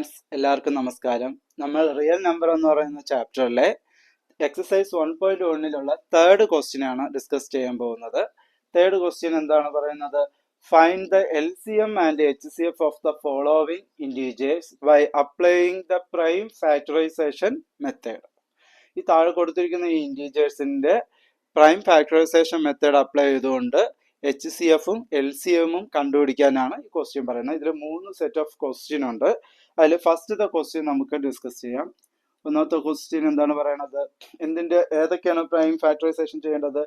Friends എല്ലാവർക്കും നമസ്കാരം. നമ്മൾ റിയൽ നമ്പർ എന്ന് പറയുന്ന ചാപ്റ്ററിലെ എക്സസൈസ് 1.1ലുള്ള തേർഡ് ക്വസ്റ്റ്യൻ ആണ് ഡിസ്കസ് ചെയ്യാൻ പോകുന്നത്. തേർഡ് ക്വസ്റ്റ്യൻ എന്താണ് പറയുന്നത്? Find the LCM and HCF of the following integers by applying the prime factorization method. ഈ താഴെ കൊടുത്തിരിക്കുന്ന ഈ ഇൻറ്റീജേഴ്സിന്റെ പ്രൈം ഫാക്ടറൈസേഷൻ മെത്തേഡ് അപ്ലൈ ചെയ്തുകൊണ്ട് HCFും LCMും കണ്ടുപിടിക്കാനാണ് ഈ ക്വസ്റ്റ്യൻ പറയുന്നത്. ഇതിൽ 3 സെറ്റ് ഓഫ് ക്വസ്റ്റ്യൻ ഉണ്ട്. അതിൽ ഫസ്റ്റത്തെ ക്വസ്റ്റ്യൻ നമുക്ക് ഡിസ്കസ് ചെയ്യാം. ഒന്നാമത്തെ ക്വസ്റ്റ്യൻ എന്താണ് പറയുന്നത്? ഏതൊക്കെയാണ് പ്രൈം ഫാക്ടറൈസേഷൻ ചെയ്യേണ്ടത്?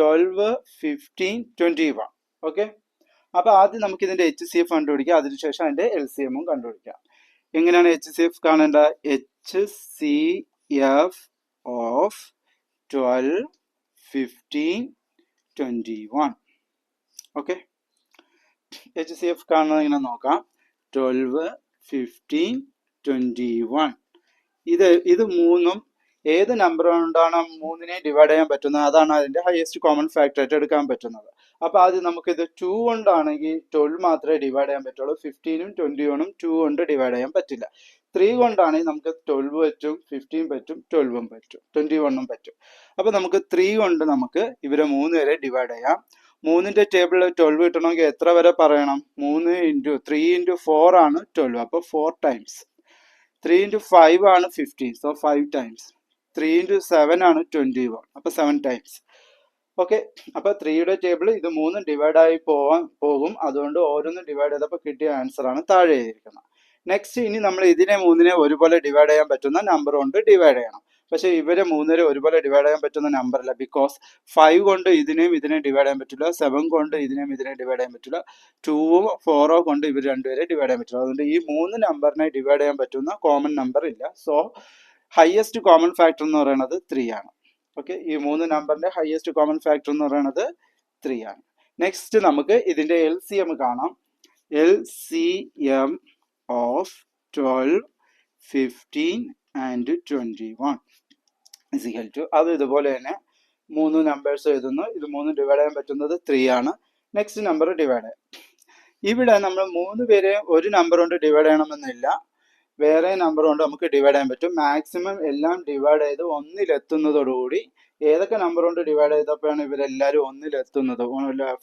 12, 15, 21. ഓക്കെ, അപ്പൊ ആദ്യം നമുക്ക് ഇതിന്റെ HCF കണ്ടുപിടിക്കാം, അതിനുശേഷം അതിന്റെ LCMും കണ്ടുപിടിക്കാം. എങ്ങനെയാണ് HCF കാണേണ്ടത്? HCF of 12, 15, 21. ഓക്കെ, HCF കാണുന്നത് ഇങ്ങനെ നോക്കാം. 12, 15, 21. ഇത് മൂന്നും ഏത് നമ്പർ കൊണ്ടാണ് 3നെ ഡിവൈഡ് ചെയ്യാൻ പറ്റുന്നത് അതാണ് അതിന്റെ ഹയസ്റ്റ് കോമൺ ഫാക്ടർ ആയിട്ട് എടുക്കാൻ പറ്റുന്നത്. അപ്പൊ ആദ്യം നമുക്കിത് 2 കൊണ്ടാണെങ്കിൽ 12 മാത്രമേ ഡിവൈഡ് ചെയ്യാൻ പറ്റുള്ളൂ. 15ഉം 21ഉം 2 കൊണ്ട് ഡിവൈഡ് ചെയ്യാൻ പറ്റില്ല. 3 കൊണ്ടാണെങ്കിൽ നമുക്ക് 12 പറ്റും, 15 പറ്റും, 12ഉം പറ്റും, 21ഉം പറ്റും. അപ്പൊ നമുക്ക് 3 കൊണ്ട് നമുക്ക് ഇവരെ 3 വരെ ഡിവൈഡ് ചെയ്യാം. 3ന്റെ ടേബിളിൽ 12 കിട്ടണമെങ്കിൽ എത്ര വരെ പറയണം? 3 × 3 × 4 ആണ് 12. അപ്പൊ 4 ടൈംസ്. 3 × 5 ആണ് 15, സോ 5 ടൈംസ്. 3 × 7 ആണ് 21, അപ്പൊ 7 ടൈംസ്. ഓക്കെ, അപ്പൊ 3യുടെ ടേബിൾ ഇത് 3 ഡിവൈഡ് ആയി പോകും. അതുകൊണ്ട് ഓരോന്നും ഡിവൈഡ് ചെയ്തപ്പോൾ കിട്ടിയ ആൻസർ ആണ് താഴെ എഴുതിയിരിക്കുന്നത്. നെക്സ്റ്റ്, ഇനി നമ്മൾ ഇതിനെ 3നെ ഒരുപോലെ ഡിവൈഡ് ചെയ്യാൻ പറ്റുന്ന നമ്പർ കൊണ്ട് ഡിവൈഡ് ചെയ്യണം. പക്ഷെ ഇവരെ 3നെ ഒരുപോലെ ഡിവൈഡ് ചെയ്യാൻ പറ്റുന്ന നമ്പർ അല്ല. ബിക്കോസ് 5 കൊണ്ട് ഇതിനെയും ഡിവൈഡ് ചെയ്യാൻ പറ്റില്ല, 7 കൊണ്ട് ഇതിനെയും ഡിവൈഡ് ചെയ്യാൻ പറ്റില്ല, 2ഉം 4ഓ കൊണ്ട് ഇവർ രണ്ടുപേരെ ഡിവൈഡ് ചെയ്യാൻ പറ്റില്ല. അതുകൊണ്ട് ഈ 3 നമ്പറിനെ ഡിവൈഡ് ചെയ്യാൻ പറ്റുന്ന കോമൺ നമ്പർ ഇല്ല. സോ ഹയസ്റ്റ് കോമൺ ഫാക്ടർ എന്ന് പറയുന്നത് 3 ആണ്. ഓക്കെ, ഈ 3 നമ്പറിന്റെ ഹയസ്റ്റ് കോമൺ ഫാക്ടർ എന്ന് പറയുന്നത് 3 ആണ്. നെക്സ്റ്റ് നമുക്ക് ഇതിന്റെ LCM കാണാം. LCM of 12, 15 and 21 is equal to, അത് ഇതുപോലെ തന്നെ 3 നമ്പേഴ്സ് എഴുതുന്നു. ഇത് 3 ഡിവൈഡ് ചെയ്യാൻ പറ്റുന്നത് 3 ആണ്. നെക്സ്റ്റ് നമ്പർ ഡിവൈഡ് ചെയ്യാം. ഇവിടെ നമ്മൾ 3 പേരെ ഒരു നമ്പർ കൊണ്ട് ഡിവൈഡ് ചെയ്യണമെന്നില്ല, വേറെ നമ്പർ കൊണ്ട് നമുക്ക് ഡിവൈഡ് ചെയ്യാൻ പറ്റും. മാക്സിമം എല്ലാം ഡിവൈഡ് ചെയ്ത് 1-ലെത്തുന്നതോടുകൂടി ഏതൊക്കെ നമ്പർ കൊണ്ട് ഡിവൈഡ് ചെയ്തപ്പോഴാണ് ഇവരെല്ലാവരും 1-ലെത്തുന്നത്,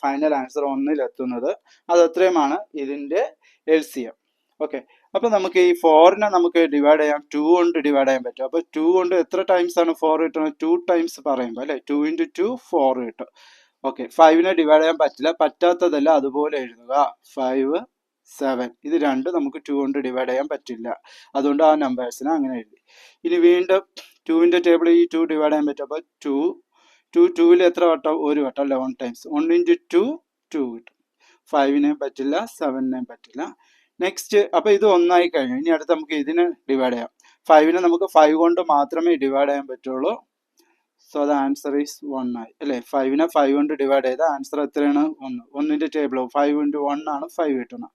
ഫൈനൽ ആൻസർ 1-ലെത്തുന്നത്, അത് അത്രയുമാണ് ഇതിന്റെ LCM. ഓക്കെ, അപ്പൊ നമുക്ക് ഈ 4നെ നമുക്ക് ഡിവൈഡ് ചെയ്യാം. 2 കൊണ്ട് ഡിവൈഡ് ചെയ്യാൻ പറ്റും. അപ്പൊ 2 കൊണ്ട് എത്ര ടൈംസ് ആണ് 4 കിട്ടുന്നത്? 2 ടൈംസ് പറയുമ്പോൾ അല്ലെ, 2 × 2 4 കിട്ടും. ഓക്കെ, 5നെ ഡിവൈഡ് ചെയ്യാൻ പറ്റില്ല, പറ്റാത്തതല്ല, അതുപോലെ എഴുതുക. 5, 7 ഇത് രണ്ടും നമുക്ക് 2 കൊണ്ട് ഡിവൈഡ് ചെയ്യാൻ പറ്റില്ല. അതുകൊണ്ട് ആ നമ്പേഴ്സിനെ അങ്ങനെ എഴുതി. ഇനി വീണ്ടും 2ന്റെ ടേബിൾ ഈ 2 ഡിവൈഡ് ചെയ്യാൻ പറ്റും. അപ്പൊ 2ൽ എത്ര വട്ടം? ഒരു വട്ടം, 11 ടൈംസ്. 1 × 2 2 കിട്ടും. 5നെയും പറ്റില്ല, 7നെയും പറ്റില്ല. നെക്സ്റ്റ്, അപ്പൊ ഇത് 1 ആയി കഴിഞ്ഞു. ഇനി അടുത്ത് നമുക്ക് ഇതിനെ ഡിവൈഡ് ചെയ്യാം. 5നെ നമുക്ക് 5 കൊണ്ട് മാത്രമേ ഡിവൈഡ് ചെയ്യാൻ പറ്റുള്ളൂ. സോ ദ ആൻസർ ഈസ് 1 ആയി അല്ലെ. 5നെ 5 കൊണ്ട് ഡിവൈഡ് ചെയ്ത ആൻസർ എത്രയാണ്? 1. 1ന്റെ ടേബിൾ 5 × 1 ആണ് 5 കിട്ടുന്നത്.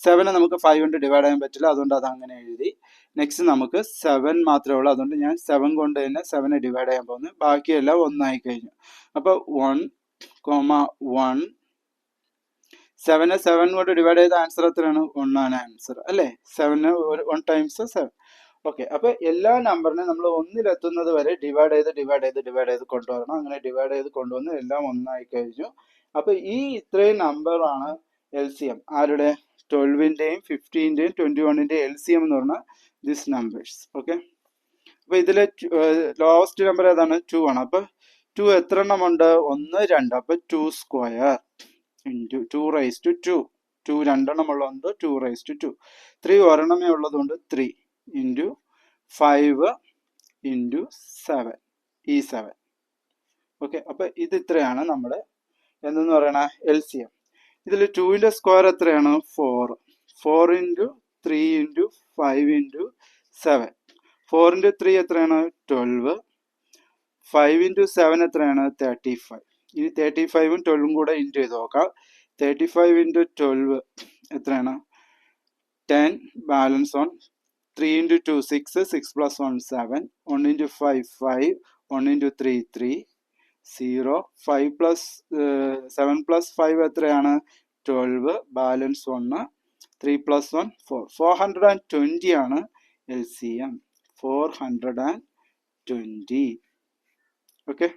7നെ നമുക്ക് 5 കൊണ്ട് ഡിവൈഡ് ചെയ്യാൻ പറ്റില്ല, അതുകൊണ്ട് അത് അങ്ങനെ എഴുതി. നെക്സ്റ്റ് നമുക്ക് 7 മാത്രമേ ഉള്ളൂ, അതുകൊണ്ട് ഞാൻ 7 കൊണ്ട് തന്നെ 7നെ ഡിവൈഡ് ചെയ്യാൻ പോകുന്നു. ബാക്കിയെല്ലാം 1 ആയി കഴിഞ്ഞു. അപ്പൊ 1, 1. 7നെ 7 കൊണ്ട് ഡിവൈഡ് ചെയ്ത ആൻസർ എത്രയാണ്? 1 ആണ് ആൻസർ അല്ലെ. 7നെ 1 ടൈംസ് 7. ഓക്കെ, അപ്പൊ എല്ലാ നമ്പറിനെ നമ്മൾ 1-ലെത്തുന്നത് വരെ ഡിവൈഡ് ചെയ്ത് കൊണ്ടുവരണം. അങ്ങനെ ഡിവൈഡ് ചെയ്ത് കൊണ്ടുവന്ന് എല്ലാം 1 ആയി കഴിഞ്ഞു. അപ്പൊ ഈ ഇത്രയും നമ്പറാണ് LCM. ആരുടെ? 12ന്റെയും 15ന്റെയും 21ന്റെയും LCM എന്ന് പറഞ്ഞാൽ ദിസ് നമ്പേഴ്സ്. ഓക്കെ, അപ്പൊ ഇതിലെ ലോവസ്റ്റ് നമ്പർ ഏതാണ്? 2 ആണ്. അപ്പൊ 2 എത്ര എണ്ണം ഉണ്ട്? 1, 2. അപ്പൊ 2 സ്ക്വയർ ഇൻറ്റു 2 റൈസ് ടു 2. 2 രണ്ടെണ്ണം ഉള്ളതുകൊണ്ട് 2 റൈസ് ടു 2. 3 ഒരെണ്ണമേ ഉള്ളതുകൊണ്ട് 3 ഇൻറ്റു 5 ഇൻറ്റു 7 ഈ 7. ഓക്കെ, അപ്പൊ ഇത് ഇത്രയാണ് നമ്മുടെ എന്തെന്ന് പറയണ LCM. ഇതിൽ 2ന്റെ സ്ക്വയർ എത്രയാണ്? 4. 4 ഇൻറ്റു 3 ഇൻറ്റു 5 ഇൻറ്റു 7. 4 ഇൻറ്റു 3 എത്രയാണ്? 12. 5 ഇൻറ്റു 7 എത്രയാണ്? 35. ഇനി 35ഉം 12ഉം കൂടെ ഇൻറ്റു ചെയ്ത് നോക്കാം. 35 ഇൻറ്റു 12 എത്രയാണ്? 10. ബാലൻസ് 1. 3 ഇൻറ്റു 2 6. 6 + 1 7. 1 ഇൻറ്റു 5 5. 1 ഇൻറ്റു 3 3. 0. 5 + 7 + 5 എത്രയാണ്? 12. ബാലൻസ് 1. 3 + 1 4. 420 ആണ് LCM. 420. ഓക്കെ,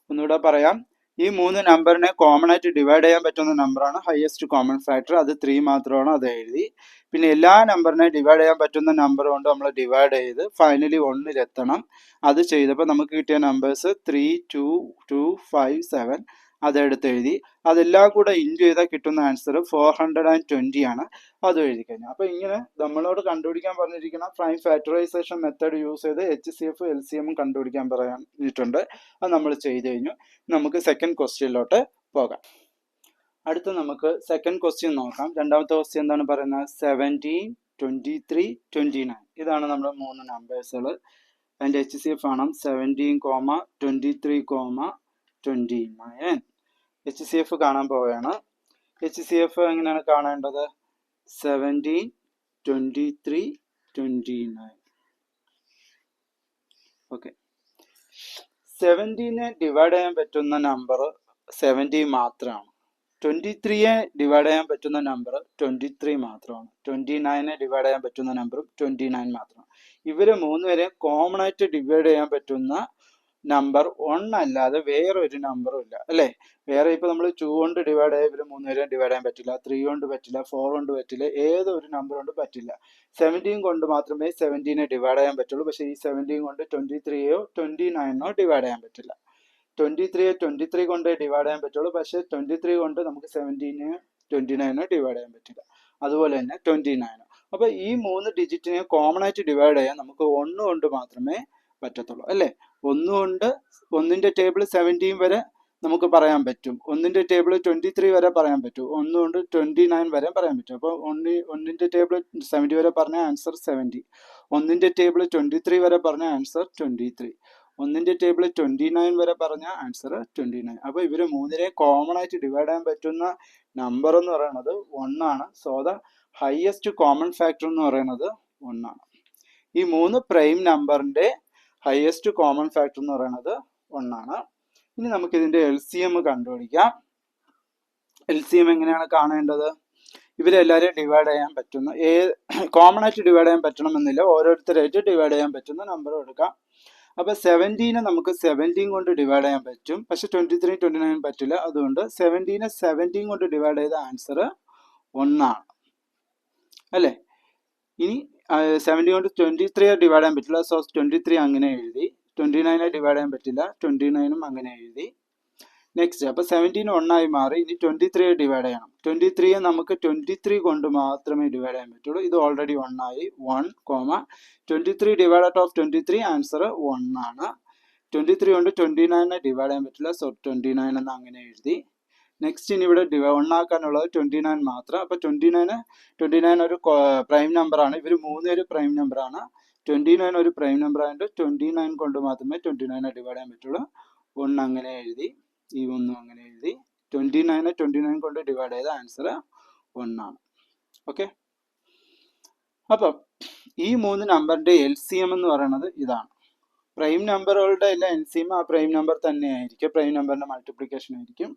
ഒന്നുകൂടെ പറയാം. ഈ മൂന്ന് നമ്പറിനെ കോമൺ ആയിട്ട് ഡിവൈഡ് ചെയ്യാൻ പറ്റുന്ന നമ്പറാണ് ഹയസ്റ്റ് കോമൺ ഫാക്ടർ. അത് 3 മാത്രമാണ്, അത് എഴുതി. പിന്നെ എല്ലാ നമ്പറിനെ ഡിവൈഡ് ചെയ്യാൻ പറ്റുന്ന നമ്പർ കൊണ്ട് നമ്മൾ ഡിവൈഡ് ചെയ്ത് ഫൈനലി 1-ലെത്തണം. അത് ചെയ്തപ്പോൾ നമുക്ക് കിട്ടിയ നമ്പേഴ്സ് 3, 2, 2, 5, 7. അതെടുത്ത് എഴുതി. അതെല്ലാം കൂടെ ഇൻറ്റു ചെയ്താൽ കിട്ടുന്ന ആൻസർ 420 ആണ്. അത് എഴുതി കഴിഞ്ഞു. അപ്പോൾ ഇങ്ങനെ നമ്മളോട് കണ്ടുപിടിക്കാൻ പറഞ്ഞിരിക്കുന്ന പ്രൈം ഫാക്ടറൈസേഷൻ മെത്തേഡ് യൂസ് ചെയ്ത് HCF LCM കണ്ടുപിടിക്കാൻ പറഞ്ഞിട്ടുണ്ട്. അത് നമ്മൾ ചെയ്ത് കഴിഞ്ഞു. നമുക്ക് സെക്കൻഡ് ക്വസ്റ്റ്യനിലോട്ട് പോകാം. അടുത്ത നമുക്ക് സെക്കൻഡ് ക്വസ്റ്റ്യൻ നോക്കാം. രണ്ടാമത്തെ ക്വസ്റ്റ്യൻ എന്താണ് പറയുന്നത്? 17, 23, 29. ഇതാണ് നമ്മുടെ മൂന്ന് നമ്പേഴ്സുകൾ. അതിൻ്റെ HCF ആണ് 17, 23, 29. HCF കാണാൻ പോവുകയാണ്. HCF എങ്ങനെയാണ് കാണേണ്ടത്? 17, 23, 29. ഓക്കെ, 17നെ ഡിവൈഡ് ചെയ്യാൻ പറ്റുന്ന നമ്പർ 17 മാത്രമാണ്. 23യെ ഡിവൈഡ് ചെയ്യാൻ പറ്റുന്ന നമ്പർ 23 മാത്രമാണ്. 29നെ ഡിവൈഡ് ചെയ്യാൻ പറ്റുന്ന നമ്പറും 29 മാത്രമാണ്. ഇവർ മൂന്നുപേരെ കോമൺ ആയിട്ട് ഡിവൈഡ് ചെയ്യാൻ പറ്റുന്ന നമ്പർ 1 അല്ലാതെ വേറൊരു നമ്പറും ഇല്ല, അല്ലേ? വേറെ ഇപ്പോൾ നമ്മൾ 2 കൊണ്ട് ഡിവൈഡ് ചെയ്യാൻ ഇവർ മൂന്നുപേരെ ഡിവൈഡ് ചെയ്യാൻ പറ്റില്ല, 3 കൊണ്ട് പറ്റില്ല, 4 കൊണ്ട് പറ്റില്ല, ഏതൊരു നമ്പർ കൊണ്ട് പറ്റില്ല. 17 കൊണ്ട് മാത്രമേ 17നെ ഡിവൈഡ് ചെയ്യാൻ പറ്റുള്ളൂ. പക്ഷേ ഈ 17 കൊണ്ട് 23യോ 29ഓ ഡിവൈഡ് ചെയ്യാൻ പറ്റില്ല. 23യെ 23 കൊണ്ട് ഡിവൈഡ് ചെയ്യാൻ പറ്റുള്ളൂ. പക്ഷേ 23 കൊണ്ട് നമുക്ക് 17നെ 29നോ ഡിവൈഡ് ചെയ്യാൻ പറ്റില്ല. അതുപോലെ തന്നെ 29. അപ്പോൾ ഈ 3 ഡിജിറ്റിനെ കോമൺ ആയിട്ട് ഡിവൈഡ് ചെയ്യാൻ നമുക്ക് 1 കൊണ്ട് മാത്രമേ പറ്റത്തുള്ളൂ, അല്ലേ? 1 കൊണ്ട് 1ന്റെ ടേബിൾ 17 വരെ നമുക്ക് പറയാൻ പറ്റും. 1ന്റെ ടേബിൾ 23 വരെ പറയാൻ പറ്റും. 1 കൊണ്ട് 29 വരെ പറയാൻ പറ്റും. അപ്പോൾ 1ന്റെ ടേബിൾ 70 വരെ പറഞ്ഞ ആൻസർ 70. 1ന്റെ ടേബിൾ 23 വരെ പറഞ്ഞ ആൻസർ 23. 1ന്റെ ടേബിൾ 29 വരെ പറഞ്ഞ ആൻസർ 29. അപ്പോൾ ഇവർ മൂന്നിനെ കോമൺ ആയിട്ട് ഡിവൈഡ് ചെയ്യാൻ പറ്റുന്ന നമ്പർ എന്ന് പറയുന്നത് 1 ആണ്. So the highest common factor എന്ന് പറയുന്നത് 1 ആണ്. ഈ മൂന്ന് പ്രൈം നമ്പറിന്റെ ഹയസ്റ്റ് കോമൺ ഫാക്ടർ എന്ന് പറയുന്നത് 1 ആണ്. ഇനി നമുക്ക് ഇതിന്റെ LCM കണ്ടുപിടിക്കാം. LCM എങ്ങനെയാണ് കാണേണ്ടത്? ഇവരെല്ലാവരെയും ഡിവൈഡ് ചെയ്യാൻ പറ്റുന്ന കോമൺ ആയിട്ട് ഡിവൈഡ് ചെയ്യാൻ പറ്റണമെന്നില്ല, ഓരോരുത്തരായിട്ട് ഡിവൈഡ് ചെയ്യാൻ പറ്റുന്ന നമ്പർ എടുക്കാം. അപ്പോൾ 17നെ നമുക്ക് 17 കൊണ്ട് ഡിവൈഡ് ചെയ്യാൻ പറ്റും. പക്ഷെ 23, 29 പറ്റില്ല. അതുകൊണ്ട് 17നെ 17 കൊണ്ട് ഡിവൈഡ് ചെയ്ത ആൻസർ 1 ആണ്, അല്ലേ? ഇനി 70 കൊണ്ട് 23 ഡിവൈഡ് ചെയ്യാൻ പറ്റില്ല. സോ 23 അങ്ങനെ എഴുതി. 29നെ ഡിവൈഡ് ചെയ്യാൻ പറ്റില്ല. 29ഉം അങ്ങനെ എഴുതി. നെക്സ്റ്റ്, അപ്പോൾ 17 1 ആയി മാറി. ഇനി 23യെ ഡിവൈഡ് ചെയ്യണം. 23യെ നമുക്ക് 23 കൊണ്ട് മാത്രമേ ഡിവൈഡ് ചെയ്യാൻ പറ്റുള്ളൂ. ഇത് ഓൾറെഡി 1 ആയി. 1, 23 ഡിവൈഡഡ് ഓഫ് 23 ആൻസർ 1 ആണ്. 23 കൊണ്ട് 29നെ ഡിവൈഡ് ചെയ്യാൻ പറ്റില്ല. സോ 29 എന്ന് അങ്ങനെ എഴുതി. നെക്സ്റ്റ്, ഇനി ഇവിടെ 1 ആക്കാനുള്ളത് 29 മാത്രം. അപ്പോൾ 29 ഒരു പ്രൈം നമ്പറാണ്. ഇവർ മൂന്നുപേര് പ്രൈം നമ്പറാണ്. 29 ഒരു പ്രൈം നമ്പർ ആയതുകൊണ്ട് 29 കൊണ്ട് മാത്രമേ 29നെ ഡിവൈഡ് ചെയ്യാൻ പറ്റുള്ളൂ. 1 അങ്ങനെ എഴുതി. ഈ 1 അങ്ങനെ എഴുതി. 29നെ 29 കൊണ്ട് ഡിവൈഡ് ചെയ്ത ആൻസർ 1 ആണ്. ഓക്കെ, അപ്പം ഈ മൂന്ന് നമ്പറിന്റെ LCM എന്ന് പറയുന്നത് ഇതാണ്. പ്രൈം നമ്പറുകളുടെ എല്ലാം LCM ആ പ്രൈം നമ്പർ തന്നെയായിരിക്കും, പ്രൈം നമ്പറിന്റെ മൾട്ടിപ്ലിക്കേഷൻ ആയിരിക്കും.